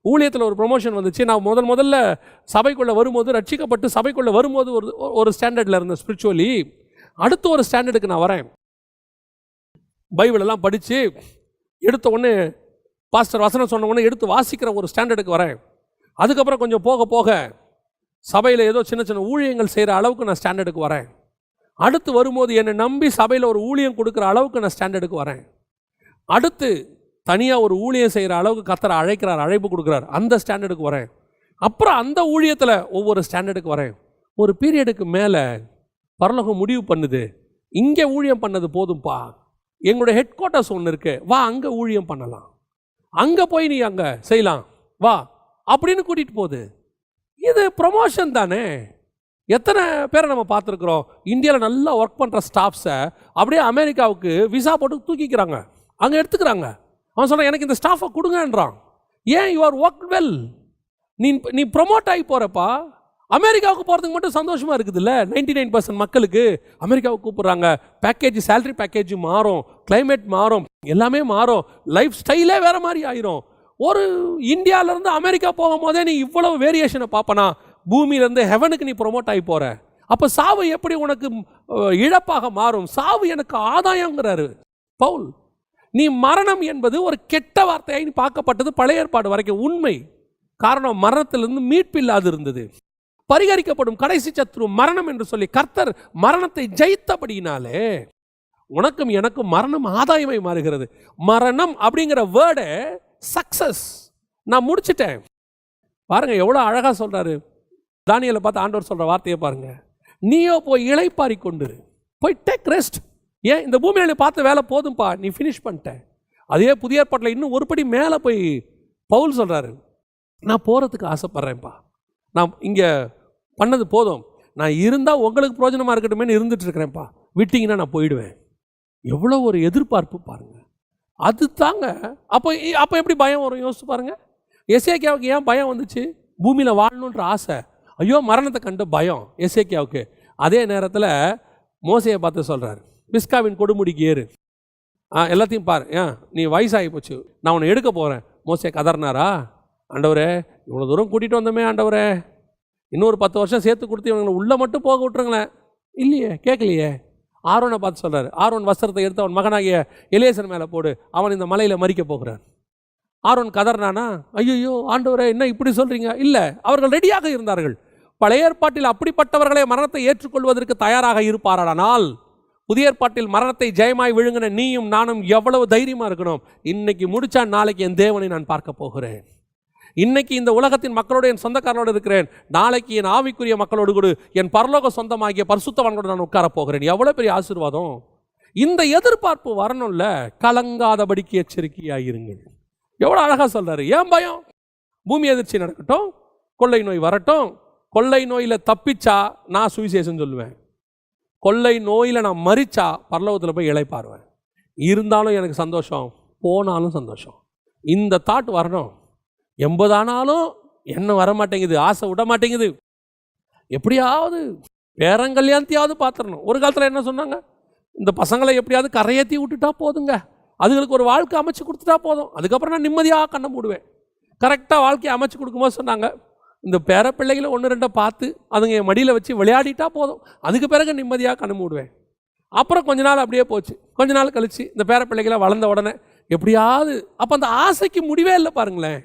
ஊழியத்தில் ஒரு ப்ரொமோஷன் வந்துச்சு. நான் முதல்ல சபைக்குள்ளே வரும்போது, ரட்சிக்கப்பட்டு சபைக்குள்ளே வரும்போது ஒரு ஸ்டாண்டர்டில் இருந்தேன் ஸ்பிரிச்சுவலி. அடுத்த ஒரு ஸ்டாண்டர்டுக்கு நான் வரேன். பைபிளெல்லாம் படித்து எடுத்த உடனே பாஸ்டர் வசனம் சொன்ன உடனே எடுத்து வாசிக்கிற ஒரு ஸ்டாண்டர்டுக்கு வரேன். அதுக்கப்புறம் கொஞ்சம் போக போக சபையில் ஏதோ சின்ன சின்ன ஊழியங்கள் செய்கிற அளவுக்கு நான் ஸ்டாண்டர்டுக்கு வரேன். அடுத்து வரும்போது என்னை நம்பி சபையில் ஒரு ஊழியம் கொடுக்குற அளவுக்கு நான் ஸ்டாண்டர்டுக்கு வரேன். அடுத்து தனியாக ஒரு ஊழியம் செய்கிற அளவுக்கு கர்த்தர் அழைக்கிறார், அழைப்பு கொடுக்குறார், அந்த ஸ்டாண்டர்டுக்கு வரேன். அப்புறம் அந்த ஊழியத்தில் ஒவ்வொரு ஸ்டாண்டர்டுக்கு வரேன். ஒரு பீரியடுக்கு மேலே பரலோகம் முடிவு பண்ணுது, இங்கே ஊழியம் பண்ணது போதும்பா, எங்களுடைய ஹெட் குவார்ட்டர்ஸ் ஒன்று இருக்குது, வா அங்கே ஊழியம் பண்ணலாம், அங்கே போய் நீ அங்கே செய்யலாம் வா அப்படின்னு கூட்டிகிட்டு போகுது. இது ப்ரொமோஷன் தானே. எத்தனை பேரை நம்ம பார்த்துருக்குறோம், இந்தியாவில் நல்லா ஒர்க் பண்ணுற ஸ்டாஃப்ஸை அப்படியே அமெரிக்காவுக்கு விசா போட்டு தூக்கிக்கிறாங்க, அங்கே எடுத்துக்கிறாங்க. அவன் சொல்கிறான் எனக்கு இந்த ஸ்டாஃபை கொடுங்கன்றான். ஏன்? You are work well. நீ ப்ரொமோட் ஆகி போகிறப்பா. அமெரிக்காவுக்கு போகிறதுக்கு மட்டும் சந்தோஷமாக இருக்குது இல்லை? 99% மக்களுக்கு அமெரிக்காவுக்கு கூப்பிட்றாங்க. பேக்கேஜ், சேலரி பேக்கேஜ் மாறும், கிளைமேட் மாறும், எல்லாமே மாறும், லைஃப் ஸ்டைலே வேறு மாதிரி ஆயிரும். ஒரு இந்தியாவிலேருந்து அமெரிக்கா போகும்போதே நீ இவ்வளவு வேரியேஷனை பார்ப்பனா, பூமியிலேருந்து ஹெவனுக்கு நீ ப்ரொமோட் ஆகி போகிற. அப்போ சாவு எப்படி உனக்கு இழப்பாக மாறும்? சாவு எனக்கு ஆதாயங்கிறாரு பவுல். நீ மரணம் என்பது ஒரு கெட்ட வார்த்தையாய் பார்க்கப்பட்டது பழைய ஏற்பாடு வரைக்கும். உண்மை. காரணம், மரணத்திலிருந்து மீட்பு இல்லாது இருந்தது. பரிகரிக்கப்படும் கடைசி சத்ரு மரணம் என்று சொல்லி கர்த்தர் மரணத்தை ஜெயித்தபடியினாலே உனக்கும் எனக்கும் மரணம் ஆதாயமாய் மாறுகிறது. மரணம் அப்படிங்கிற வேர்டை சக்சஸ், நான் முடிச்சிட்டேன். பாருங்க எவ்வளோ அழகா சொல்றாரு. தானியேலை பார்த்து ஆண்டவர் சொல்ற வார்த்தையை பாருங்க. நீயோ போய் இளைப்பாரி கொண்டு போய் டேக் ரெஸ்ட். ஏன்? இந்த பூமியில பார்த்து வேலை போதும்பா, நீ ஃபினிஷ் பண்ணிட்ட. அதே புதிய ஏற்பாட்டில் இன்னும் ஒருபடி மேலே போய் பவுல் சொல்றாரு, நான் போகிறதுக்கு ஆசைப்படுறேன்ப்பா, நான் இங்கே பண்ணது போதும், நான் இருந்தால் உங்களுக்கு பிரயோஜனமாக இருக்கட்டுமேனு இருந்துட்டு இருக்கிறேன்ப்பா, விட்டீங்கன்னா நான் போயிடுவேன். எவ்வளோ ஒரு எதிர்பார்ப்பு பாருங்க. அது தாங்க. அப்போ எப்படி பயம் வரும் யோசிச்சு பாருங்க. எசேக்கியாவுக்கு ஏன் பயம் வந்துச்சு? பூமியில் வாழணுன்ற ஆசை. ஐயோ மரணத்தை கண்டு பயம் எசேக்கியாவுக்கு. அதே நேரத்தில் மோசையை பார்த்து சொல்கிறார், பிஸ்காவின் கொடுமுடிக்கு ஏறு, எல்லாத்தையும் பாரு, நீ வயசாகி போச்சு, நான் உன்னை எடுக்க போகிறேன். மோசே கதர்னாரா? ஆண்டவரே இவ்வளோ தூரம் கூட்டிகிட்டு வந்தோமே ஆண்டவரே, இன்னொரு 10 வருஷம் சேர்த்து கொடுத்து இவங்களை உள்ளே மட்டும் போக விட்டுருங்களேன். இல்லையே, கேட்கலையே. ஆரோனை பார்த்து சொல்கிறார், ஆரோன் வஸ்திரத்தை எடுத்து அவன் மகனாகிய எலியேசர் மேலே போடு, அவன் இந்த மலையில் மறிக்க போகிறான். ஆரோன் கதர்னானா? ஐயோ ஆண்டவரே என்ன இப்படி சொல்கிறீங்க? இல்லை, அவர்கள் ரெடியாக இருந்தார்கள். பழைய ஏற்பாட்டில் அப்படிப்பட்டவர்களே மரணத்தை ஏற்றுக்கொள்வதற்கு தயாராக இருப்பாரானால், புதிய ஏற்பாட்டில் மரணத்தை ஜெயமாய் விழுங்கின நீயும் நானும் எவ்வளவு தைரியமாக இருக்கணும். இன்னைக்கு முடிச்சா நாளைக்கு என் தேவனை நான் பார்க்க போகிறேன். இன்னைக்கு இந்த உலகத்தின் மக்களோடு என் சொந்தக்காரனோடு இருக்கிறேன், நாளைக்கு என் ஆவிக்குரிய மக்களோடு கூட என் பரலோக சொந்தமாகிய பரிசுத்தவான்களோடு நான் உட்கார போகிறேன். எவ்வளோ பெரிய ஆசீர்வாதம்! இந்த எதிர்பார்ப்பு வரணும்ல. கலங்காதபடிக்கு எச்சரிக்கையாயிருங்கள். எவ்வளோ அழகாக சொல்கிறாரு. ஏன் பயம்? பூமி எதிர்ச்சி நடக்கட்டும், கொள்ளை நோய் வரட்டும், கொள்ளை நோயில் தப்பிச்சா நான் சுவிசேஷம் சொல்லுவேன், கொள்ளை நோயில் நான் மறிச்சா பரலோகத்தில் போய் இளைப்பாருவேன். இருந்தாலும் எனக்கு சந்தோஷம், போனாலும் சந்தோஷம். இந்த தாட் வரணும். 80 ஆனாலும் என்ன வர மாட்டேங்குது, ஆசை விட மாட்டேங்குது. எப்படியாவது பேரங்கல்யாணத்தையாவது பார்த்துடணும். ஒரு காலத்தில் என்ன சொன்னாங்க, இந்த பசங்களை எப்படியாவது கரையேற்றி விட்டுட்டா போதுங்க, அதுகளுக்கு ஒரு வாழ்க்கை அமைச்சு கொடுத்துட்டா போதும், அதுக்கப்புறம் நான் நிம்மதியாக கண்ணை மூடுவேன். கரெக்டாக வாழ்க்கையை அமைச்சு கொடுக்கும்போது சொன்னாங்க, இந்த பேர பிள்ளைகளை 1-2 பார்த்து அதுங்க என் மடியில் வச்சு விளையாடிட்டா போதும், அதுக்கு பிறகு நிம்மதியாக கண்ணு மூடுவேன். அப்புறம் கொஞ்ச நாள் அப்படியே போச்சு. கொஞ்ச நாள் கழிச்சு இந்த பேர பிள்ளைகளை வளர்ந்த உடனே எப்படியாவது, அப்போ அந்த ஆசைக்கு முடிவே இல்லை பாருங்களேன்.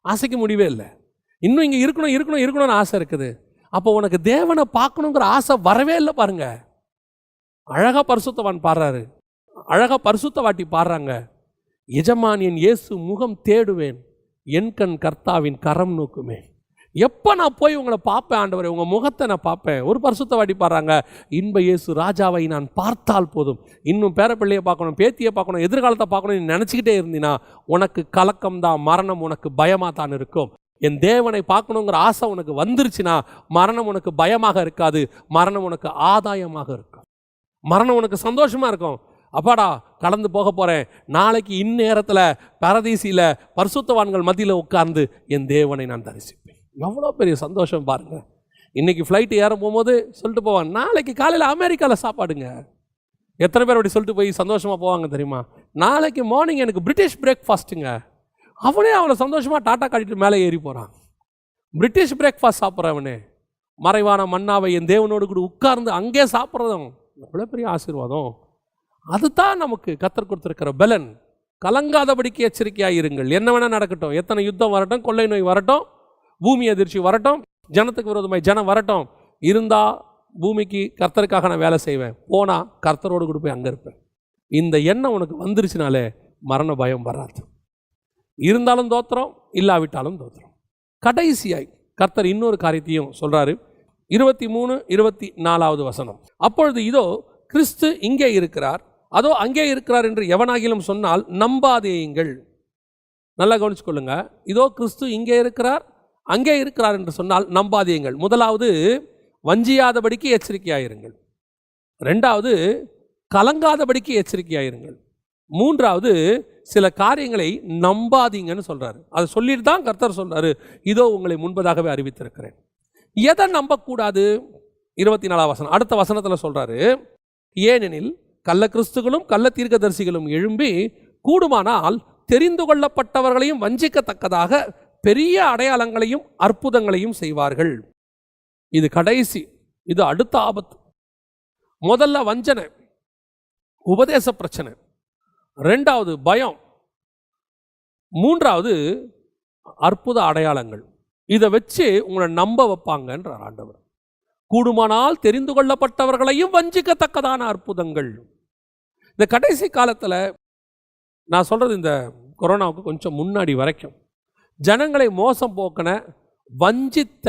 ஆசைக்கு முடிவே இல்லை. இன்னும் இங்கே இருக்கணும் இருக்கணும் இருக்கணும்னு ஆசை இருக்குது. அப்போ உனக்கு தேவனை பார்க்கணுங்கிற ஆசை வரவே இல்லை பாருங்க. அழகாக பரிசுத்தவான் பாடுறாரு, அழகா பரிசுத்த வாட்டி பாடுறாங்க, எஜமான் என் இயேசு முகம் தேடுவேன், என் கண் கர்த்தாவின் கரம் நோக்குமே. எப்போ நான் போய் உங்களை பார்ப்பேன் ஆண்டவரே, உங்கள் முகத்தை நான் பார்ப்பேன். ஒரு பரிசுத்த வாட்டி பாடுறாங்க, இன்ப இயேசு ராஜாவை நான் பார்த்தால் போதும், இன்னும் பேரப்பிள்ளையை பார்க்கணும், பேத்தியை பார்க்கணும், எதிர்காலத்தை பார்க்கணும் நீ நினச்சிக்கிட்டே இருந்தீன்னா உனக்கு கலக்கம்தான், மரணம் உனக்கு பயமாக தான் இருக்கும். என் தேவனை பார்க்கணுங்கிற ஆசை உனக்கு வந்துருச்சுன்னா மரணம் உனக்கு பயமாக இருக்காது, மரணம் உனக்கு ஆதாயமாக இருக்கும், மரணம் உனக்கு சந்தோஷமாக இருக்கும். அப்பாடா கடந்து போக போகிறேன், நாளைக்கு இந்நேரத்தில் பரதீசியில் பரிசுத்தவான்கள் மத்தியில் உட்கார்ந்து என் தேவனை நான் தரிசிப்பேன். எவ்வளோ பெரிய சந்தோஷம் பாருங்கள். இன்றைக்கி ஃப்ளைட்டு ஏற போகும்போது சொல்லிட்டு போவான், நாளைக்கு காலையில் அமெரிக்காவில் சாப்பாடுங்க. எத்தனை பேர் அப்படி சொல்லிட்டு போய் சந்தோஷமாக போவாங்க தெரியுமா? நாளைக்கு மார்னிங் எனக்கு பிரிட்டிஷ் பிரேக்ஃபாஸ்ட்டுங்க. அவனே அவனை சந்தோஷமாக டாட்டா காட்டிட்டு மேலே ஏறி போகிறான். பிரிட்டிஷ் பிரேக்ஃபாஸ்ட் சாப்பிட்றவனே, மறைவான மன்னாவை என் தேவனோடு கூட உட்கார்ந்து அங்கே சாப்பிட்றதும் எவ்வளோ பெரிய ஆசீர்வாதம். அதுதான் நமக்கு கர்த்தர் கொடுத்துருக்கிற பலன். கலங்காதபடிக்கு எச்சரிக்கையாக இருங்கள். என்ன வேணால் நடக்கட்டும், எத்தனை யுத்தம் வரட்டும், கொள்ளை நோய் வரட்டும், பூமி அதிர்ச்சி வரட்டும், ஜனத்துக்கு விரோதமாய் ஜனம் வரட்டும், இருந்தால் பூமிக்கு கர்த்தருக்காக நான் வேலை செய்வேன், போனால் கர்த்தரோடு கூட போய் அங்கே இருப்பேன். இந்த எண்ணம் உனக்கு வந்துருச்சுனாலே மரண பயம் வராது. இருந்தாலும் தோத்திரம், இல்லாவிட்டாலும் தோத்திரம். கடைசியாய் கர்த்தர் இன்னொரு காரியத்தையும் சொல்கிறாரு. 23-24 வசனம். அப்பொழுது இதோ கிறிஸ்து இங்கே இருக்கிறார், அதோ அங்கே இருக்கிறார் என்று எவனாகிலும் சொன்னால் நம்பாதேயுங்கள். நல்லா கவனிச்சுக்கொள்ளுங்க. இதோ கிறிஸ்து இங்கே இருக்கிறார், அங்கே இருக்கிறார் என்று சொன்னால் நம்பாதேயுங்கள். முதலாவது, வஞ்சியாதபடிக்கு எச்சரிக்கையாயிருங்கள். ரெண்டாவது, கலங்காதபடிக்கு எச்சரிக்கையாயிருங்கள். மூன்றாவது, சில காரியங்களை நம்பாதீங்கன்னு சொல்றாரு. அதை சொல்லிட்டு தான் கர்த்தர் சொல்றாரு, இதோ உங்களை முன்பதாகவே அறிவித்திருக்கிறேன். எதை நம்பக்கூடாது? 24 வசனம், அடுத்த வசனத்தில் சொல்றாரு, ஏனெனில் கள்ள கிறிஸ்துகளும் கள்ள தீர்க்கதரிசிகளும் எழும்பி கூடுமானால் தெரிந்து கொள்ளப்பட்டவர்களையும் வஞ்சிக்கத்தக்கதாக பெரிய அடையாளங்களையும் அற்புதங்களையும் செய்வார்கள். இது கடைசி, இது அடுத்த ஆபத்து. முதல்ல வஞ்சனை, உபதேச பிரச்சனை. ரெண்டாவது பயம். மூன்றாவது அற்புத அடையாளங்கள். இதை வச்சு உங்களை நம்ப வைப்பாங்கன்றார் ஆண்டவர். கூடுமானால் தெரிந்து கொள்ளப்பட்டவர்களையும் வஞ்சிக்கத்தக்கதான அற்புதங்கள். இந்த கடைசி காலத்தில் நான் சொல்கிறது, இந்த கொரோனாவுக்கு கொஞ்சம் முன்னாடி வரைக்கும் ஜனங்களை மோசம் போக்கின, வஞ்சித்த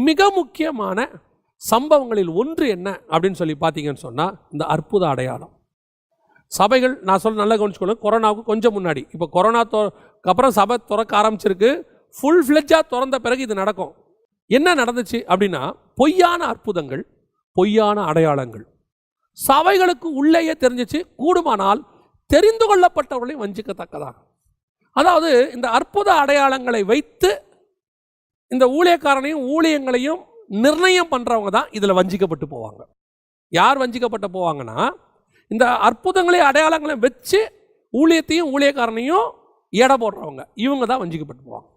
மிக முக்கியமான சம்பவங்களில் ஒன்று என்ன அப்படின்னு சொல்லி பார்த்தீங்கன்னு சொன்னால், இந்த அற்புத அடையாளம். சபைகள், நான் சொல்ல நல்லா கவனிச்சுக்கொள்ளுங்க, கொரோனாவுக்கு கொஞ்சம் முன்னாடி, இப்போ கொரோனாக்கு அப்புறம் சபை திறக்க ஆரம்பிச்சிருக்கு, ஃபுல் ஃப்ளெட்ஜாக திறந்த பிறகு இது நடக்கும். என்ன நடந்துச்சு அப்படின்னா, பொய்யான அற்புதங்கள், பொய்யான அடையாளங்கள் சபைகளுக்கு உள்ளேயே தெரிஞ்சிச்சு. கூடுமானால் தெரிந்து கொள்ளப்பட்டவர்களையும் வஞ்சிக்கத்தக்கதாக. அதாவது இந்த அற்புத அடையாளங்களை வைத்து இந்த ஊழியக்காரனையும் ஊழியங்களையும் நிர்ணயம் பண்ணுறவங்க தான் இதில் வஞ்சிக்கப்பட்டு போவாங்க. யார் வஞ்சிக்கப்பட்டு போவாங்கன்னா, இந்த அற்புதங்களையும் அடையாளங்களையும் வச்சு ஊழியத்தையும் ஊழியக்காரனையும் எடை போடுறவங்க, இவங்க தான் வஞ்சிக்கப்பட்டு போவாங்க.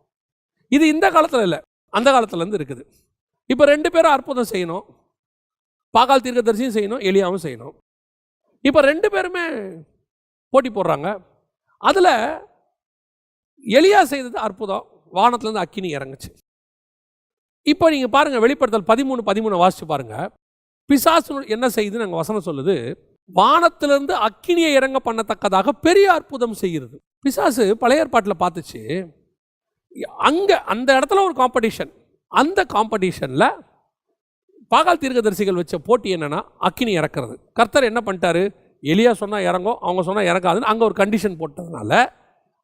இது இந்த காலத்தில் இல்லை, அந்த காலத்துலேருந்து இருக்குது. இப்போ 2 பேரும் அற்புதம் செய்யணும், பாகால் தீர்க்கதரிசியும் செய்யணும், எலியாவும் செய்யணும். இப்போ 2 பேருமே போட்டி போடுறாங்க. அதில் எலியா செய்தது அற்புதம், வானத்துலேருந்து அக்கினி இறங்குச்சு. இப்போ நீங்கள் பாருங்கள், வெளிப்படுத்தல் 13:13 வாசிச்சு பாருங்கள். பிசாசு என்ன செய்யுது நாங்கள் வசனம் சொல்லுது, வானத்திலிருந்து அக்கினியை இறங்க பண்ணத்தக்கதாக பெரிய அற்புதம் செய்கிறது. பிசாசு பழைய ஏற்பாட்டில் பார்த்துச்சு, அங்கே அந்த இடத்துல ஒரு காம்படிஷன். அந்த காம்படிஷனில் பாகால் தீர்க்கதரிசிகள் வச்ச போட்டி என்னன்னா, அக்கினி இறக்கிறது. கர்த்தர் என்ன பண்ணிட்டாரு, எலியா சொன்னால் இறங்கும், அவங்க சொன்னால் இறங்காதுன்னு அங்கே ஒரு கண்டிஷன் போட்டதுனால,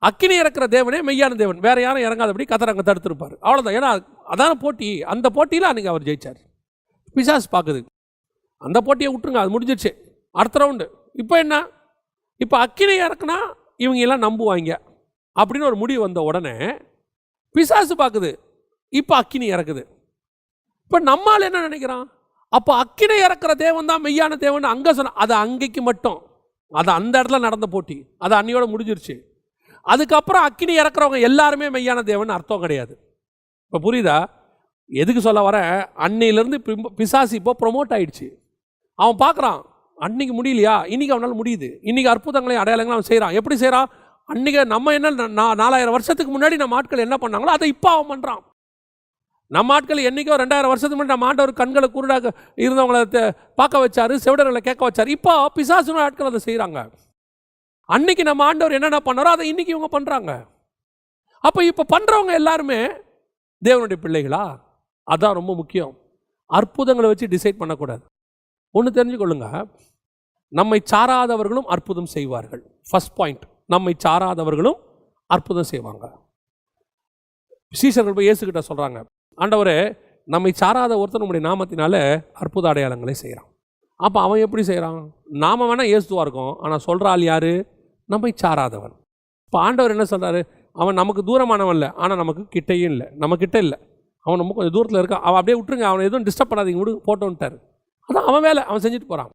அக்கினி இறக்குற தேவனே மெய்யான தேவன், வேற யாரும் இறங்காதபடி கர்த்தர் அங்கே தடுத்திருப்பார். அவ்வளோதான். ஏன்னா அதான போட்டி. அந்த போட்டியில் அன்றைக்கி அவர் ஜெயிச்சார். பிசாசு பார்க்குது, அந்த போட்டியை விட்டுருங்க, அது முடிஞ்சிச்சு, அடுத்த ரவுண்டு. இப்போ என்ன, இப்போ அக்கினி இறக்குனா இவங்க எல்லாம் நம்புவாங்க அப்படின்னு ஒரு முடிவு வந்த உடனே பிசாசு பார்க்குது, இப்போ அக்கினி இறக்குது. இப்போ நம்மால் என்ன நினைக்கிறான், அப்போ அக்கினி இறக்குற தேவன் தான் மெய்யான தேவன் அங்கே சொன்ன, அது அங்கேக்கு மட்டும், அது அந்த இடத்துல நடந்த போட்டி, அது அன்னையோட முடிஞ்சிருச்சு. அதுக்கப்புறம் அக்கினி இறக்குறவங்க எல்லாருமே மெய்யான தேவன் அர்த்தம் கிடையாது. இப்போ புரியுதா எதுக்கு சொல்ல வர? அன்னையிலேருந்து பிசாசு இப்போ ப்ரொமோட் ஆயிடுச்சு. அவன் பார்க்குறான், அன்னைக்கு முடியலையா, இன்னைக்கு அவனால் முடியுது. இன்னைக்கு அற்புதங்களையும் அடையாளங்களும் அவன் செய்கிறான். எப்படி செய்கிறான்? அன்றைக்கி நம்ம என்ன 4000 வருஷத்துக்கு முன்னாடி நம்ம ஆட்கள் என்ன பண்ணாங்களோ அதை இப்போ அவன் பண்ணுறான். நம்ம ஆட்கள் என்றைக்கோ 2000 வருஷத்துக்கு முன்னாடி நம்ம ஆண்டவர் கண்களை குருடாக இருந்தவங்களை பார்க்க வச்சாரு, செவிடர்களை கேட்க வச்சார். இப்போ பிசாசுன ஆட்கள் அதை செய்கிறாங்க. அன்னைக்கு நம்ம ஆண்டவர் என்னென்ன பண்ணாரோ அதை இன்னைக்கு இவங்க பண்ணுறாங்க. அப்போ இப்போ பண்ணுறவங்க எல்லாருமே தேவனுடைய பிள்ளைகளா? அதான் ரொம்ப முக்கியம். அற்புதங்களை வச்சு டிசைட் பண்ணக்கூடாது. ஒன்று தெரிஞ்சுக்கொள்ளுங்க, நம்மை சாராதவர்களும் அற்புதம் செய்வார்கள். ஃபர்ஸ்ட் பாயிண்ட், நம்மை சாராதவர்களும் அற்புதம் செய்வாங்க. சீஷர்கள் போய் இயேசுகிட்ட சொல்கிறாங்க, ஆண்டவரே நம்மை சாராத ஒருத்தர் நம்முடைய நாமத்தினால அற்புத அடையாளங்களை செய்கிறான். அப்போ அவன் எப்படி செய்கிறான்? நாம வேணால் இயேசுவாக இருக்கும், ஆனால் சொல்கிற ஆள் யார்? நம்மை சாராதவன். இப்போ ஆண்டவர் என்ன சொல்கிறாரு? அவன் நமக்கு தூரமானவன் இல்லை, ஆனால் நமக்கு கிட்டையும் இல்லை. நம்ம கிட்ட இல்லை, அவன் ரொம்ப கொஞ்சம் தூரத்தில் இருக்கான். அவன் அப்படியே விட்டுருங்க, அவனை எதுவும் டிஸ்டர்ப் பண்ணாதீங்க, விடு போட்டோன்ட்டார். அதான் அவன் வேலை, அவன் செஞ்சுட்டு போகிறான்.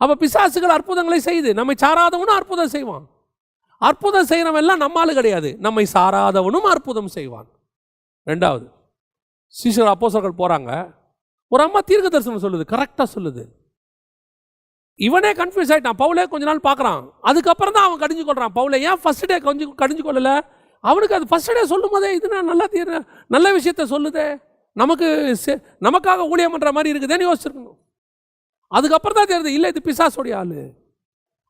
அப்போ பிசாசுகள் அற்புதங்களை செய்யுது, நம்மை சாராதவனும் அற்புதம் செய்வான். அற்புதம் செய்கிறவன் எல்லாம் நம்மால் கிடையாது, நம்மை சாராதவனும் அற்புதம் செய்வான். ரெண்டாவது, சீஷர் அப்போஸ்தலர்கள் போகிறாங்க, ஒரு அம்மா தீர்க்க தரிசனம் சொல்லுது, கரெக்டாக சொல்லுது. இவனே கன்ஃபியூஸ் ஆகிட்டான். பவுலே கொஞ்ச நாள் பார்க்குறான், அதுக்கப்புறம் தான் அவன் கடிஞ்சு கொள்கிறான். பவுலே ஏன் ஃபர்ஸ்ட் டே கடிஞ்சு கொள்ளலை? அவனுக்கு அது ஃபர்ஸ்ட் டே சொல்லும் போதே இது நான் நல்ல விஷயத்த சொல்லுதே, நமக்காக ஊழியம் பண்ணுற மாதிரி இருக்குதுன்னு யோசிச்சிருக்கணும். அதுக்கப்புறம் தான் தெரியுது, இல்லை இது பிசாசுடைய ஆள்.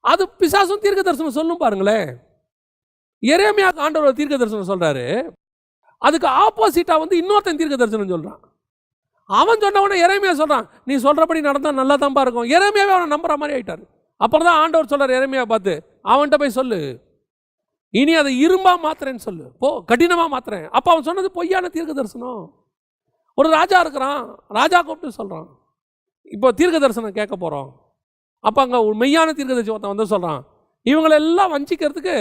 அது பிசாசும் தீர்க்க தரிசனம் சொல்லும் பாருங்களேன். எரேமியா ஆண்டவர் தீர்க்க தரிசனம் சொல்கிறாரு, அதுக்கு ஆப்போசிட்டாக வந்து இன்னொருத்தன் தீர்க்க தரிசனம் சொல்கிறான். அவன் சொன்னவனே எரேமியா சொல்கிறான், நீ சொல்கிறபடி நடந்தால் நல்லா தான்ப்பா இருக்கும். எரேமியாவே அவனை நம்புற மாதிரி ஆகிட்டார். அப்புறம் தான் ஆண்டவர் சொல்கிறார் எரேமியா பார்த்து, அவன்கிட்ட போய் சொல்லு, இனி அதை இரும்பாக மாத்துறேன்னு சொல்லு, போ கடினமாக மாத்துறேன். அப்போ அவன் சொன்னது பொய்யான தீர்க்க தரிசனம். ஒரு ராஜா இருக்கிறான், ராஜா கூப்பிட்டு சொல்கிறான், இப்போ தீர்க்க தரிசனம் கேட்க போகிறோம். அப்போ அங்கே ஒரு மெய்யான தீர்க்க தரிசனம் ஒருத்தன் வந்து சொல்கிறான், இவங்களெல்லாம் வஞ்சிக்கிறதுக்கு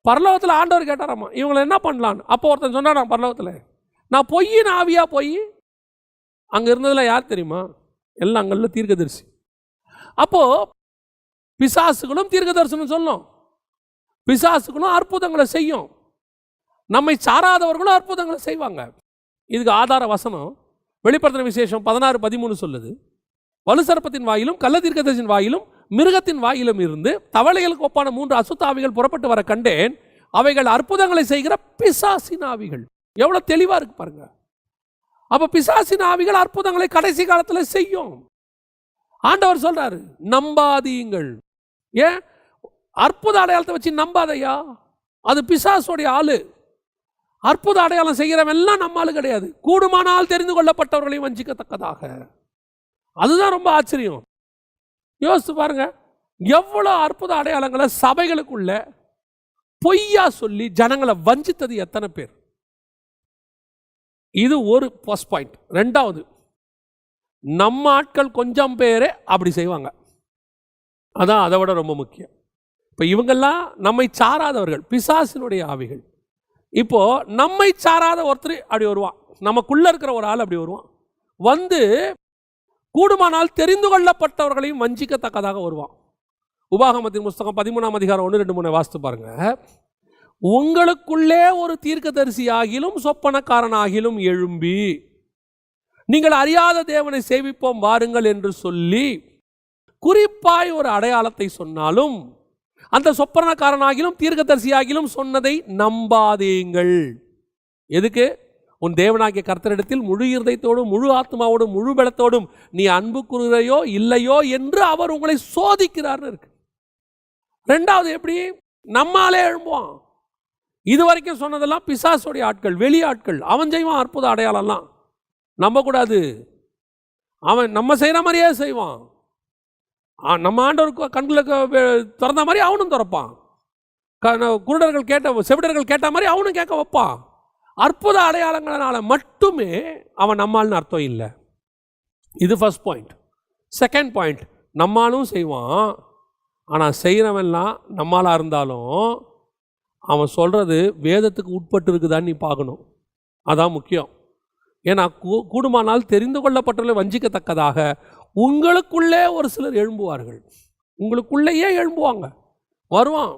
பரலோகத்தில் ஆண்டவர் கேட்டாராம்மா, இவங்களை என்ன பண்ணலான்னு. அப்போ ஒருத்தன் சொன்னான் பரலோகத்தில், நான் பொய்யின் ஆவியாக போய் அங்கே இருந்ததில் யார் தெரியுமா? எல்லாம் அங்கே தீர்க்கதரிசி. அப்போது பிசாசுகளும் தீர்க்க தரிசனம் சொல்லும், பிசாசுகளும் அற்புதங்களை செய்யும், நம்மை சாராதவர்களும் அற்புதங்களை செய்வாங்க. இதுக்கு ஆதார வசனம் வெளிப்படுத்தின விசேஷம் 16:13 சொல்லுது, வலுசர்ப்பத்தின் வாயிலும் கள்ள தீர்க்கதரிசியின் வாயிலும் மிருகத்தின் வாயிலும் இருந்து தவளைகளுக்கு ஒப்பான 3 அசுத்தாவிகள் புறப்பட்டு வர கண்டேன், அவைகள் அற்புதங்களை செய்கிற பிசாசின் ஆவிகள். எவ்வளோ தெளிவாக இருக்கு பாருங்க. அப்போ பிசாசின் ஆவிகள் அற்புதங்களை கடைசி காலத்தில் செய்யும். ஆண்டவர் சொல்றாரு, நம்பாதீங்கள். ஏன் அற்புத அடையாளத்தை வச்சு நம்பாதையா? அது பிசாசுடைய ஆளு. அற்புத அடையாளம் செய்கிறவன் எல்லாம் நம்ம ஆளு கிடையாது, கூடுமானால் தெரிந்து கொள்ளப்பட்டவர்களையும் வஞ்சிக்கத்தக்கதாக. அதுதான் ரொம்ப ஆச்சரியம். யோசித்து பாருங்க, எவ்வளோ அற்புத அடையாளங்களை சபைகளுக்குள்ள பொய்யா சொல்லி ஜனங்களை வஞ்சித்தது எத்தனை பேர். இது ஒரு ஃபர்ஸ்ட் பாயிண்ட். ரெண்டாவது, நம்ம ஆட்கள் கொஞ்சம் பேரே அப்படி செய்வாங்க, அதான் அதை விட ரொம்ப முக்கியம். இப்போ இவங்கெல்லாம் நம்மை சாராதவர்கள், பிசாசினுடைய ஆவிகள். இப்போ நம்மை சாராத ஒருத்தர் அப்படி வருவான், நமக்குள்ள இருக்கிற ஒரு ஆள் அப்படி வருவான், வந்து கூடுமானால் தெரிந்து கொள்ளப்பட்டவர்களையும் வஞ்சிக்கத்தக்கதாக வருவான். உபாகமத்தின் புஸ்தகம் 13ஆம் அதிகாரம் 1, 2, 3 வாசித்து பாருங்க. உங்களுக்குள்ளே ஒரு தீர்க்கதரிசி ஆகிலும் சொப்பனக்காரன் ஆகிலும் எழும்பி நீங்கள் அறியாத தேவனை சேவிப்போம் வாருங்கள் என்று சொல்லி குறிப்பாய் ஒரு அடையாளத்தை சொன்னாலும் அந்த சொப்பனக்காரனாகிலும் தீர்க்கதரிசியாகிலும் சொன்னதை நம்பாதீங்கள். எதுக்கு? உன் தேவனாகிய கர்த்தரிடத்தில் முழு இருதயத்தோடும் முழு ஆத்மாவோடும் முழு பலத்தோடும் நீ அன்பு கூறுகிறாயோ இல்லையோ என்று அவர் உங்களை சோதிக்கிறார்னு இருக்கு. ரெண்டாவது, எப்படி நம்மாலே எழும்புவான். இது வரைக்கும் சொன்னதெல்லாம் பிசாசுடைய ஆட்கள், வெளி ஆட்கள். அவன் செய்வான் அற்புத அடையாளம்லாம், நம்பக்கூடாது. அவன் நம்ம செய்கிற மாதிரியே செய்வான். நம்ம ஆண்டவருக்கு கண்களுக்கு திறந்த மாதிரி அவனும் திறப்பான். குருடர்கள் கேட்ட செவிடர்கள் கேட்ட மாதிரி அவனும் கேட்க வைப்பான். அற்புத அடையாளங்களால மட்டுமே அவன் நம்மால்னு அர்த்தம் இல்லை. இது ஃபர்ஸ்ட் பாயிண்ட். செகண்ட் பாயிண்ட், நம்மாலும் செய்வான், ஆனால் செய்கிறவன்லாம் நம்மளாக இருந்தாலும் அவன் சொல்கிறது வேதத்துக்கு உட்பட்டு இருக்குதான்னு நீ பார்க்கணும். அதான் முக்கியம். ஏன்னா கூடுமானால் தெரிந்து கொள்ளப்பட்டவர்களை வஞ்சிக்கத்தக்கதாக உங்களுக்குள்ளே ஒரு சிலர் எழும்புவார்கள். உங்களுக்குள்ளேயே எழும்புவாங்க, வருவான்.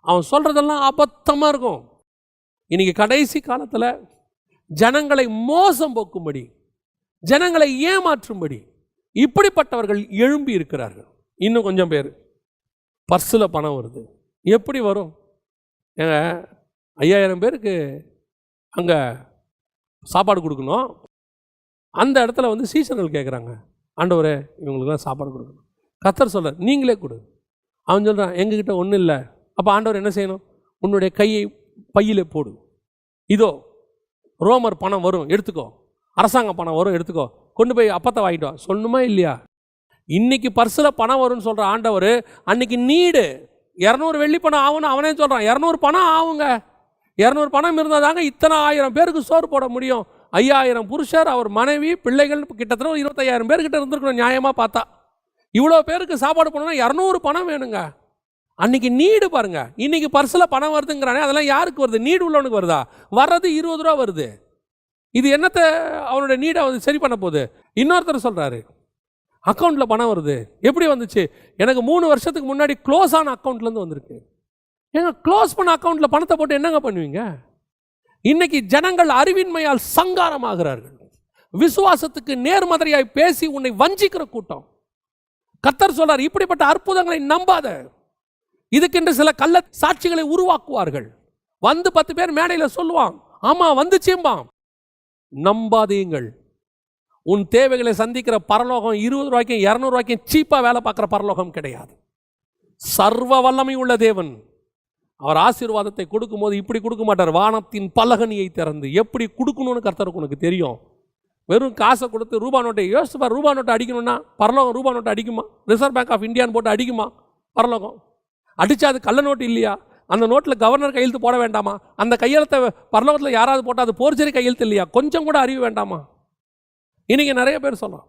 அவன் சொல்கிறதெல்லாம் அபத்தமாக இருக்கும். இன்னைக்கு கடைசி காலத்தில் ஜனங்களை மோசம் போக்கும்படி, ஜனங்களை ஏமாற்றும்படி இப்படிப்பட்டவர்கள் எழும்பி இருக்கிறார்கள். இன்னும் கொஞ்சம் பேர் பர்ஸில் பணம் வருது. எப்படி வரும்? ஏங்க 5000 பேருக்கு அங்கே சாப்பாடு கொடுக்கணும். அந்த இடத்துல வந்து சீசர்கள் கேட்குறாங்க, ஆண்டவரே இவங்களுக்குலாம் சாப்பாடு கொடுக்கணும். கர்த்தர் சொல்ல, நீங்களே கொடு. அவன் சொல்கிறான் எங்ககிட்ட ஒன்றும் இல்லை. அப்போ ஆண்டவர் என்ன செய்யணும்? உன்னுடைய கையை பையில் போடு, இதோ ரோமர் பணம் வரும் எடுத்துக்கோ, அரசாங்க பணம் வரும் எடுத்துக்கோ, கொண்டு போய் அப்பத்தை வாங்கிட்டோம் சொல்லணுமா இல்லையா? இன்னைக்கு பர்ஸில் பணம் வரும்னு சொல்கிற ஆண்டவர் அன்னைக்கு நீடு 200 வெள்ளி பணம் ஆகும்னு அவனே சொல்கிறான். 200 பணம் ஆகுங்க. 200 பணம் இருந்தால் தாங்க இத்தனை 1000 பேருக்கு சோறு போட முடியும். 5000 புருஷர், அவர் மனைவி, பிள்ளைகள், கிட்டத்தட்ட 25,000 பேர்கிட்ட இருந்திருக்கணும் நியாயமாக பார்த்தா. இவ்வளோ பேருக்கு சாப்பாடு போடணும்னா 200 பணம் வேணுங்க. அன்னைக்கு நீடு பாருங்க. இன்னைக்கு பர்ஸில் பணம் வருதுங்கிறானே, அதெல்லாம் யாருக்கு வருது? நீடு உள்ளவனுக்கு வருதா? வர்றது 20 ரூபா வருது. இது என்னத்தை அவனுடைய நீடை வந்து சரி பண்ண போகுது? இன்னொருத்தர் சொல்கிறாரு அக்கௌண்ட்டில் பணம் வருது. எப்படி வந்துச்சு? எனக்கு 3 வருஷத்துக்கு முன்னாடி க்ளோஸ் ஆன அக்கௌண்ட்லேருந்து வந்திருக்கு. ஏங்க க்ளோஸ் பண்ண அக்கௌண்ட்டில் பணத்தை போட்டு என்னங்க பண்ணுவீங்க? இன்னைக்கு ஜனங்கள் அறிவின்மையால் சங்காரமாகிறார்கள். விசுவாசத்துக்கு நேர்மறையாய் பேசி உன்னை வஞ்சிக்கிற கூட்டம். கர்த்தர் சொல்றார், இப்படிப்பட்ட அற்புதங்களை நம்பாத. இதுக்கென்று சில கள்ள சாட்சிகளை உருவாக்குவார்கள். வந்து 10 பேர் மேடையில் சொல்லுவான், ஆமா வந்துச்சேம்பான். நம்பாதீங்கள். உன் தேவைகளை சந்திக்கிற பரலோகம் 20 ரூபாய்க்கும் 200 ரூபாய்க்கும் சீப்பாக வேலை பார்க்குற பரலோகம் கிடையாது. சர்வ வல்லமை உள்ள தேவன். அவர் ஆசீர்வாதத்தை கொடுக்கும்போது இப்படி கொடுக்க மாட்டார். வானத்தின் பலகனியை திறந்து எப்படி கொடுக்கணும்னு கர்த்தருக்கு உனக்கு தெரியும். வெறும் காசை கொடுத்து ரூபா நோட்டை யோசிச்சுப்பார். ரூபா நோட்டை அடிக்கணும்னா பரலோகம் ரூபா நோட்டை அடிக்குமா? ரிசர்வ் பேங்க் ஆஃப் இந்தியான்னு போட்டு அடிக்குமா? பரலோகம் அடித்தா அது கள்ள நோட்டு இல்லையா? அந்த நோட்டில் கவர்னர் கையெழுத்து போட வேண்டாமா? அந்த கையெழுத்தை பரலோகத்தில் யாராவது போட்டால் அது போர்ஜரி கையெழுத்து இல்லையா? கொஞ்சம் கூட அறிவு வேண்டாமா? இன்னைக்கு நிறைய பேர் சொல்கிறோம்,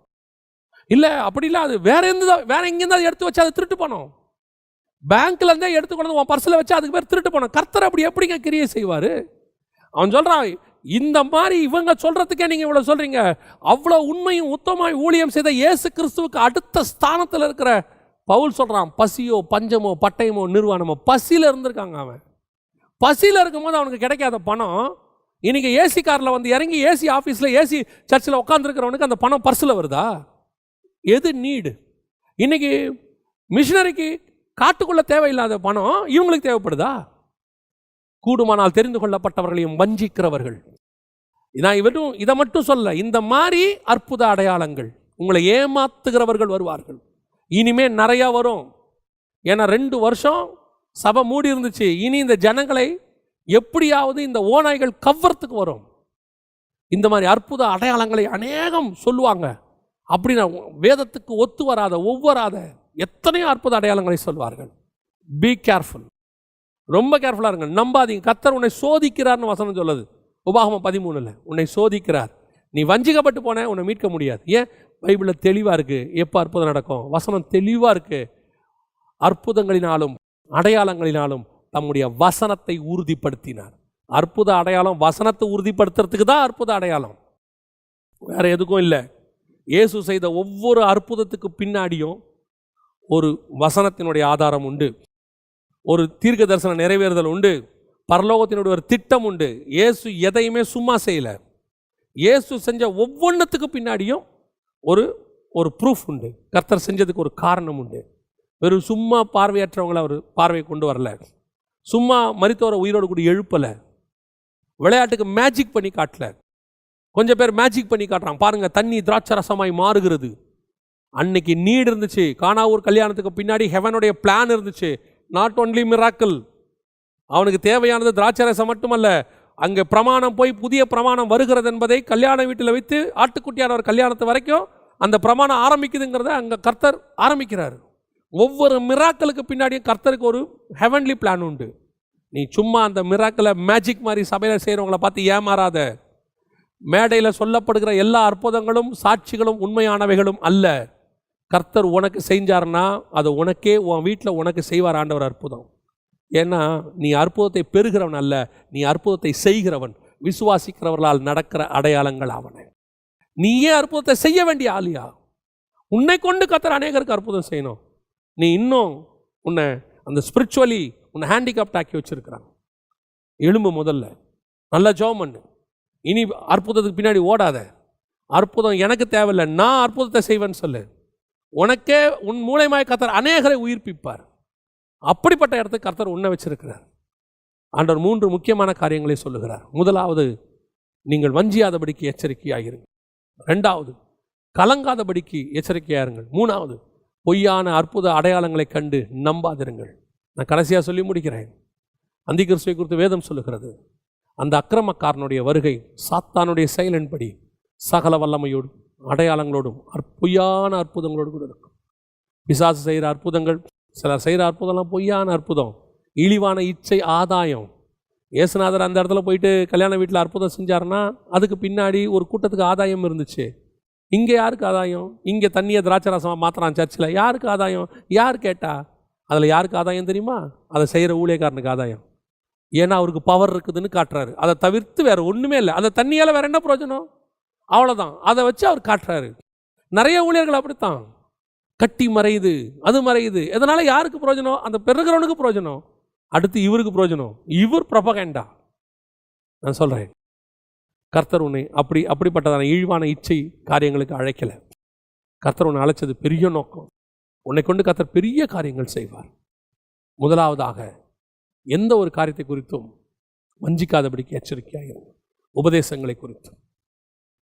இல்லை அப்படி இல்லை, அது வேற எங்கேருந்தாவது எடுத்து வச்சு அது திருட்டு பணம். பேங்க்ல இருந்தே எடுத்து கொண்டு உன் பர்ஸில் வச்சு அதுக்கு பேர் திருட்டு பணம். கர்த்தர் அப்படி எப்படிங்க கிரியை செய்வார்? அவன் சொல்கிறான், இந்த மாதிரி இவங்க சொல்கிறதுக்கே நீங்கள் இவ்வளோ சொல்கிறீங்க. அவ்வளோ உண்மையும் உத்தமாய் ஊழியம் செய்த இயேசு கிறிஸ்துவுக்கு அடுத்த ஸ்தானத்தில் இருக்கிற பவுல் சொல்கிறான், பசியோ பஞ்சமோ பட்டயமோ நிர்வாணமோ, பசியில் இருந்திருக்காங்க. அவன் பசியில் இருக்கும்போது அவனுக்கு கிடைக்காத பணம் இன்னைக்கு ஏசி காரில் வந்து இறங்கி ஏசி ஆஃபீஸில் ஏசி சர்ச்சில் உட்காந்துருக்கிறவனுக்கு அந்த பணம் பர்ஸில் வருதா? எது நீடு? இன்னைக்கு மிஷினரிக்கு காட்டுக்குள்ள தேவையில்லாத பணம் இவங்களுக்கு தேவைப்படுதா? கூடுமானால் தெரிந்து கொள்ளப்பட்டவர்களையும் வஞ்சிக்கிறவர்கள். நான் இவரும் இதை மட்டும் சொல்ல, இந்த மாதிரி அற்புத அடையாளங்கள் உங்களை ஏமாத்துகிறவர்கள் வருவார்கள். இனிமே நிறையா வரும். ஏன்னா 2 வருஷம் சபை மூடி இருந்துச்சு. இனி இந்த ஜனங்களை எப்படியாவது இந்த ஓநாய்கள் கவ்வறதுக்கு வரும். இந்த மாதிரி அற்புத அடையாளங்களை அநேகம் சொல்லுவாங்க. அப்படின்னா வேதத்துக்கு ஒத்து வராத ஒவ்வொராத எத்தனையோ அற்புத அடையாளங்களை சொல்வார்கள். பி கேர்ஃபுல், ரொம்ப கேர்ஃபுல்லாக இருங்க. நம்பாதீங்க. கர்த்தர் உன்னை சோதிக்கிறார்னு வசனம் சொல்லுது உபாகமம் 13. உன்னை சோதிக்கிறார். நீ வஞ்சிக்கப்பட்டு போன உன்னை மீட்க முடியாது. ஏன்? பைபிளில் தெளிவாக இருக்குது எப்போ அற்புதம் நடக்கும். வசனம் தெளிவாக இருக்குது. அற்புதங்களினாலும் அடையாளங்களினாலும் தம்முடைய வசனத்தை உறுதிப்படுத்தினார். அற்புத அடையாளம் வசனத்தை உறுதிப்படுத்துறதுக்கு தான் அற்புத அடையாளம், வேற எதுக்கும் இல்லை. இயேசு செய்த ஒவ்வொரு அற்புதத்துக்கு பின்னாடியும் ஒரு வசனத்தினுடைய ஆதாரம் உண்டு, ஒரு தீர்க்க தரிசன நிறைவேறுதல் உண்டு, பரலோகத்தினுடைய ஒரு திட்டம் உண்டு. இயேசு எதையுமே சும்மா செய்யலை. இயேசு செஞ்ச ஒவ்வொன்றுத்துக்கு பின்னாடியும் ஒரு ப்ரூஃப் உண்டு. கர்த்தர் செஞ்சதுக்கு ஒரு காரணம் உண்டு. வெறும் சும்மா பார்வையற்றவங்களை அவர் பார்வை கொண்டு வரல, சும்மா மரித்தோரை உயிரோடு கூட எழுப்பலை, விளையாட்டுக்கு மேஜிக் பண்ணி காட்டல. கொஞ்சம் பேர் மேஜிக் பண்ணி காட்டுறான் பாருங்க, தண்ணி திராட்சை ரசமாய் மாறுகிறது. அன்னைக்கு நீடு இருந்துச்சு. கானாவூர் கல்யாணத்துக்கு பின்னாடி ஹெவனுடைய பிளான் இருந்துச்சு. நாட் ஒன்லி மிராக்கிள், அவனுக்கு தேவையானது திராட்சை ரசம் மட்டுமல்ல, அங்கே பிரமாணம் போய் புதிய பிரமாணம் வருகிறது என்பதை கல்யாண வீட்டில் வைத்து ஆட்டுக்குட்டியானவர் கல்யாணத்து வரைக்கும் அந்த பிரமாணம் ஆரம்பிக்குதுங்கிறத அங்கே கர்த்தர் ஆரம்பிக்கிறார். ஒவ்வொரு மிராக்களுக்கு பின்னாடியும் கர்த்தருக்கு ஒரு ஹெவன்லி பிளான் உண்டு. நீ சும்மா அந்த மிராக்களை மேஜிக் மாதிரி சபையில் செய்கிறவங்கள பார்த்து ஏமாறாத. மேடையில் சொல்லப்படுகிற எல்லா அற்புதங்களும் சாட்சிகளும் உண்மையானவைகளும் அல்ல. கர்த்தர் உனக்கு செஞ்சார்னா அது உனக்கே உன் வீட்டில் உனக்கு செய்வார் ஆண்டவர் அற்புதம். ஏன்னா நீ அற்புதத்தை பெறுகிறவன் அல்ல, நீ அற்புதத்தை செய்கிறவன். விசுவாசிக்கிறவர்களால் நடக்கிற அடையாளங்கள் அவன. நீ ஏன் அற்புதத்தை செய்ய வேண்டிய ஆளியா? உன்னை கொண்டு கர்த்தர் அநேகருக்கு அற்புதம் செய்யணும். நீ இன்னும் உன்னை அந்த ஸ்பிரிச்சுவலி உன்னை ஹேண்டிகேப்ட் ஆக்கி வச்சிருக்கிறான். எழும்பு, முதல்ல நல்லா ஜெபம் பண்ணு. இனி அற்புதத்துக்கு பின்னாடி ஓடாத. அற்புதம் எனக்கு தேவையில்லை, நான் அற்புதத்தை செய்வேன்னு சொல்லு. உனக்கே உன் மூலமாய் கர்த்தர் அநேகரை உயிர்ப்பிப்பார். அப்படிப்பட்ட இடத்துக்கு கர்த்தர் உன்னை வச்சிருக்கிறார். ஆண்டவர் 3 முக்கியமான காரியங்களை சொல்லுகிறார். முதலாவது, நீங்கள் வஞ்சியாதபடிக்கு எச்சரிக்கையாயிருங்கள். 2வது, கலங்காதபடிக்கு எச்சரிக்கையாயிருங்கள். 3வது, பொய்யான அற்புத அடையாளங்களை கண்டு நம்பாதிருங்கள். நான் கடைசியாக சொல்லி முடிக்கிறேன். அந்திகிறிஸ்துவை குறித்து வேதம் சொல்லுகிறது, அந்த அக்கிரமக்காரனுடைய வருகை சாத்தானுடைய செயலின்படி சகல வல்லமையோடும் அடையாளங்களோடும் பொய்யான அற்புதங்களோடு கூட இருக்கும். பிசாசு செய்கிற அற்புதங்கள், சிலர் செய்கிற அற்புதம்லாம் பொய்யான அற்புதம், இழிவான இச்சை, ஆதாயம். இயேசுநாதர் அந்த இடத்துல போயிட்டு கல்யாண வீட்டில் அற்புதம் செஞ்சாருன்னா அதுக்கு பின்னாடி ஒரு கூட்டத்துக்கு ஆதாயம் இருந்துச்சு. இங்கே யாருக்கு ஆதாயம்? இங்கே தண்ணியை திராட்சரசமாக மாத்திரான் சர்ச்சில். யாருக்கு ஆதாயம்? யார் கேட்டா? அதில் யாருக்கு ஆதாயம் தெரியுமா? அதை செய்கிற ஊழியக்காரனுக்கு ஆதாயம். ஏன்னா அவருக்கு பவர் இருக்குதுன்னு காட்டுறாரு. அதை தவிர்த்து வேறு ஒன்றுமே இல்லை. அந்த தண்ணியால் வேறு என்ன பிரயோஜனம்? அவ்வளோதான். அதை வச்சு அவர் காட்டுறாரு. நிறைய ஊழியர்கள் அப்படித்தான். கட்டி மறையுது, அது மறையுது. இதனால் யாருக்கு பிரயோஜனம்? அந்த பெருகிறவனுக்கு பிரயோஜனம். அடுத்து இவருக்கு பிரயோஜனம். இவர் ப்ரொபகண்டா. நான் சொல்கிறேன், கர்த்தர் உன்னை அப்படிப்பட்டதான இழிவான இச்சை காரியங்களுக்கு அழைக்கலை. கர்த்தர் உன்னை அழைச்சது பெரிய நோக்கம். உன்னை கொண்டு கர்த்தர் பெரிய காரியங்கள் செய்வார். முதலாவதாக, எந்த ஒரு காரியத்தை குறித்தும் வஞ்சிக்காதபடிக்கு எச்சரிக்கையாக இருங்க, உபதேசங்களை குறித்தும்.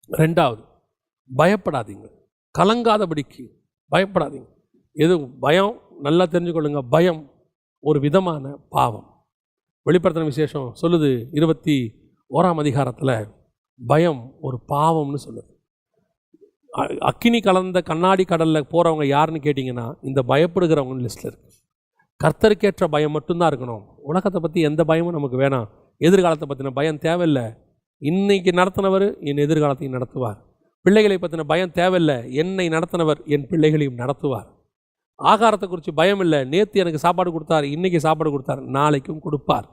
ரெண்டாவது, பயப்படாதீங்க, கலங்காதபடிக்கு பயப்படாதீங்க. எது பயம்? நல்லா தெரிஞ்சுக்கொள்ளுங்க, பயம் ஒரு விதமான பாவம். வெளிப்படுத்தின விசேஷம் சொல்லுது 21ஆம் அதிகாரத்தில், பயம் ஒரு பாவம்னு சொல்லுது. அக்கினி கலந்த கண்ணாடி கடலில் போகிறவங்க யாருன்னு கேட்டிங்கன்னா இந்த பயப்படுகிறவங்க லிஸ்ட்டில் இருக்கு. கர்த்தருக்கேற்ற பயம் மட்டும்தான் இருக்கணும். உலகத்தை பற்றி எந்த பயமும் நமக்கு வேணாம். எதிர்காலத்தை பற்றின பயம் தேவையில்லை. இன்னைக்கு நடத்தினவர் என் எதிர்காலத்தையும் நடத்துவார். பிள்ளைகளை பற்றின பயம் தேவையில்லை. என்னை நடத்தினவர் என் பிள்ளைகளையும் நடத்துவார். ஆகாரத்தை குறித்து பயம் இல்லை. நேற்று எனக்கு சாப்பாடு கொடுத்தார், இன்றைக்கி சாப்பாடு கொடுத்தார், நாளைக்கும் கொடுப்பார்.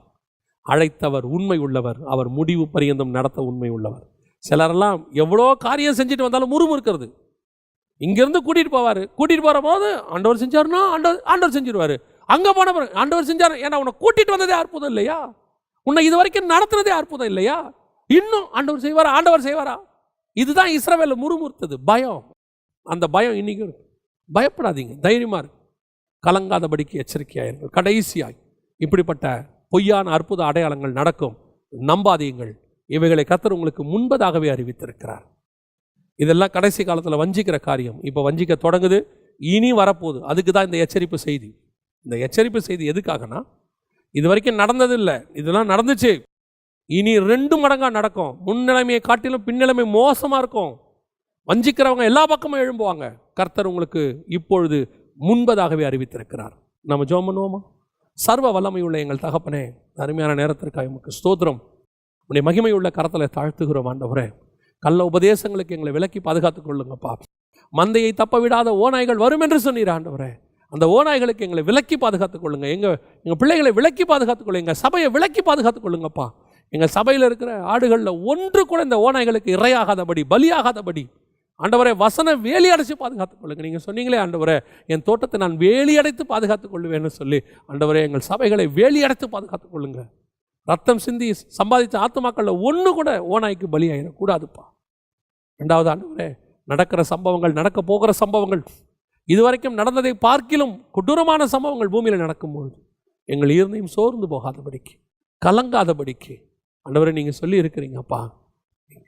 அழைத்தவர் உண்மை உள்ளவர், அவர் முடிவு பரியந்தம் நடத்த உண்மை உள்ளவர். சிலரெல்லாம் எவ்வளோ காரியம் செஞ்சுட்டு வந்தாலும் முறுமுறுக்கிறது. இங்கேருந்து கூட்டிகிட்டு போவார், கூட்டிகிட்டு போகிற போது ஆண்டவர் செஞ்சாருன்னா ஆண்டவர் செஞ்சிருவார். அங்கே போன பிறகு ஆண்டவர் செஞ்சார். ஏன்னா உன்னை கூட்டிகிட்டு வந்ததே அற்புதம் இல்லையா? உன்னை இது வரைக்கும் நடத்துனதே அற்புதம் இல்லையா? இன்னும் ஆண்டவர் செய்வாரா? ஆண்டவர் செய்வாரா? இதுதான் இஸ்ரவேலில் முறுமுறுத்தது, பயம். அந்த பயம் இன்னைக்கு இருக்கு. பயப்படாதீங்க, தைரியமா இருக்கு, கலங்காதபடிக்கு எச்சரிக்கையாயிருங்கள். கடைசியாய், இப்படிப்பட்ட பொய்யான அற்புத அடையாளங்கள் நடக்கும், நம்பாதீங்கள். இவைகளை கர்த்தர் உங்களுக்கு முன்பதாகவே அறிவித்திருக்கிறார். இதெல்லாம் கடைசி காலத்தில் வஞ்சிக்கிற காரியம். இப்போ வஞ்சிக்க தொடங்குது, இனி வரப்போகுது. அதுக்கு தான் இந்த எச்சரிப்பு செய்தி. இந்த எச்சரிப்பு செய்தி எதுக்காகனா, இது வரைக்கும் நடந்ததில்லை, இதெல்லாம் நடந்துச்சு, இனி 2 மடங்காக நடக்கும். முன்னிலைமையை காட்டிலும் பின்னிலைமை மோசமாக இருக்கும். வஞ்சிக்கிறவங்க எல்லா பக்கமும் எழும்புவாங்க. கர்த்தர் உங்களுக்கு இப்பொழுது முன்பதாகவே அறிவித்திருக்கிறார். நம்ம ஜெபம் பண்ணுவோமா? சர்வ வல்லமையுள்ள எங்கள் தகப்பனே, அருமையான நேரத்திற்காக உமக்கு ஸ்தோத்திரம். உடைய மகிமையுள்ள கரத்தில் தாழ்த்துகிறோம் ஆண்டவரே. கள்ள உபதேசங்களுக்கு எங்களை விலக்கி பாதுகாத்துக் கொள்ளுங்கப்பா. மந்தையை தப்ப விடாத ஓநாய்கள் வரும் என்று சொன்னீர் ஆண்டவரே. அந்த ஓநாய்களுக்கு எங்களை விலக்கி பாதுகாத்துக் கொள்ளுங்க. எங்கள் பிள்ளைகளை விலக்கி பாதுகாத்துக் கொள்ளுங்க. எங்கள் சபையை விலக்கி பாதுகாத்துக் கொள்ளுங்கப்பா. எங்கள் சபையில் இருக்கிற ஆடுகளில் ஒன்று கூட இந்த ஓநாய்களுக்கு இரையாகாதபடி, பலியாகாதபடி ஆண்டவரே வசன வேலி அடைச்சு பாதுகாத்துக் கொள்ளுங்க. நீங்கள் சொன்னீங்களே ஆண்டவரே, என் தோட்டத்தை நான் வேலி அடைத்து பாதுகாத்துக் கொள்வேன்னு சொல்லி, ஆண்டவரே எங்கள் சபைகளை வேலி அடைத்து பாதுகாத்துக் கொள்ளுங்க. ரத்தம் சிந்தி சம்பாதித்த ஆத்துமாக்களில் ஒன்று கூட ஓநாய்க்கு பலியாயிடக்கூடாதுப்பா. ரெண்டாவது ஆண்டவரே, நடக்கிற சம்பவங்கள், நடக்க போகிற சம்பவங்கள், இதுவரைக்கும் நடந்ததை பார்க்கிலும் கொடூரமான சம்பவங்கள் பூமியில் நடக்கும்போது எங்கள் இருந்தையும் சோர்ந்து போகாதபடிக்கு, கலங்காதபடிக்கு ஆண்டவரே நீங்கள் சொல்லி இருக்கிறீங்கப்பா,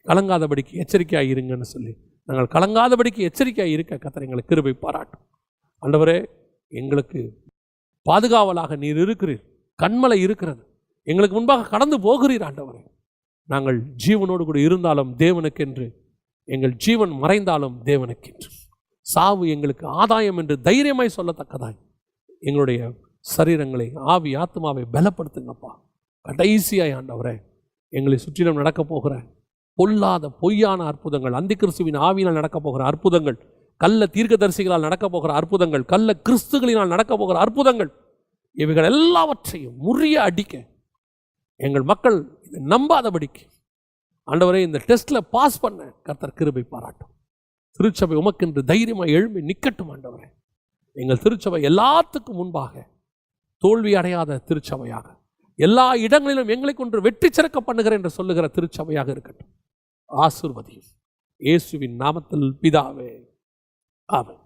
கலங்காதபடிக்கு எச்சரிக்கையாக இருங்கன்னு சொல்லி, நாங்கள் கலங்காதபடிக்கு எச்சரிக்கையாக இருக்க கர்த்தர் எங்களுக்கு கிருபை பாராட்டும். ஆண்டவரே, எங்களுக்கு பாதுகாவலாக நீர் இருக்கிறீர், கண்மலை இருக்கிறது, எங்களுக்கு முன்பாக கடந்து போகிறீர் ஆண்டவரே. நாங்கள் ஜீவனோடு கூட இருந்தாலும் தேவனுக்கென்று, எங்கள் ஜீவன் மறைந்தாலும் தேவனுக்கென்று, சாவு எங்களுக்கு ஆதாயம் என்று தைரியமாய் சொல்லத்தக்கதாய் எங்களுடைய சரீரங்களை, ஆவி ஆத்மாவை பலப்படுத்துங்கப்பா. கடைசியாய் ஆண்டவரே, எங்களை சுற்றிலும் நடக்க போகிற பொல்லாத பொய்யான அற்புதங்கள், அந்தி கிறிஸ்துவின் ஆவியினால் நடக்க போகிற அற்புதங்கள், கள்ள தீர்க்கதரிசிகளால் நடக்க போகிற அற்புதங்கள், கள்ள கிறிஸ்துகளினால் நடக்க போகிற அற்புதங்கள், இவைகள் எல்லாவற்றையும் முறிய அடிக்க எங்கள் மக்கள் இதை நம்பாதபடிக்கு ஆண்டவரே இந்த டெஸ்ட்டில் பாஸ் பண்ண கர்த்தர் கிருபை பாராட்டும். திருச்சபை உமக்கென்று தைரியமாக எழும்பி நிற்கட்டும் ஆண்டவரே. எங்கள் திருச்சபை எல்லாத்துக்கும் முன்பாக தோல்வி அடையாத திருச்சபையாக, எல்லா இடங்களிலும் எங்களை கொண்டு வெற்றி சிறக்க பண்ணுகிற என்று சொல்லுகிற திருச்சபையாக இருக்கட்டும். ஆசீர்வதியும் இயேசுவின் நாமத்தில் பிதாவே, ஆமென்.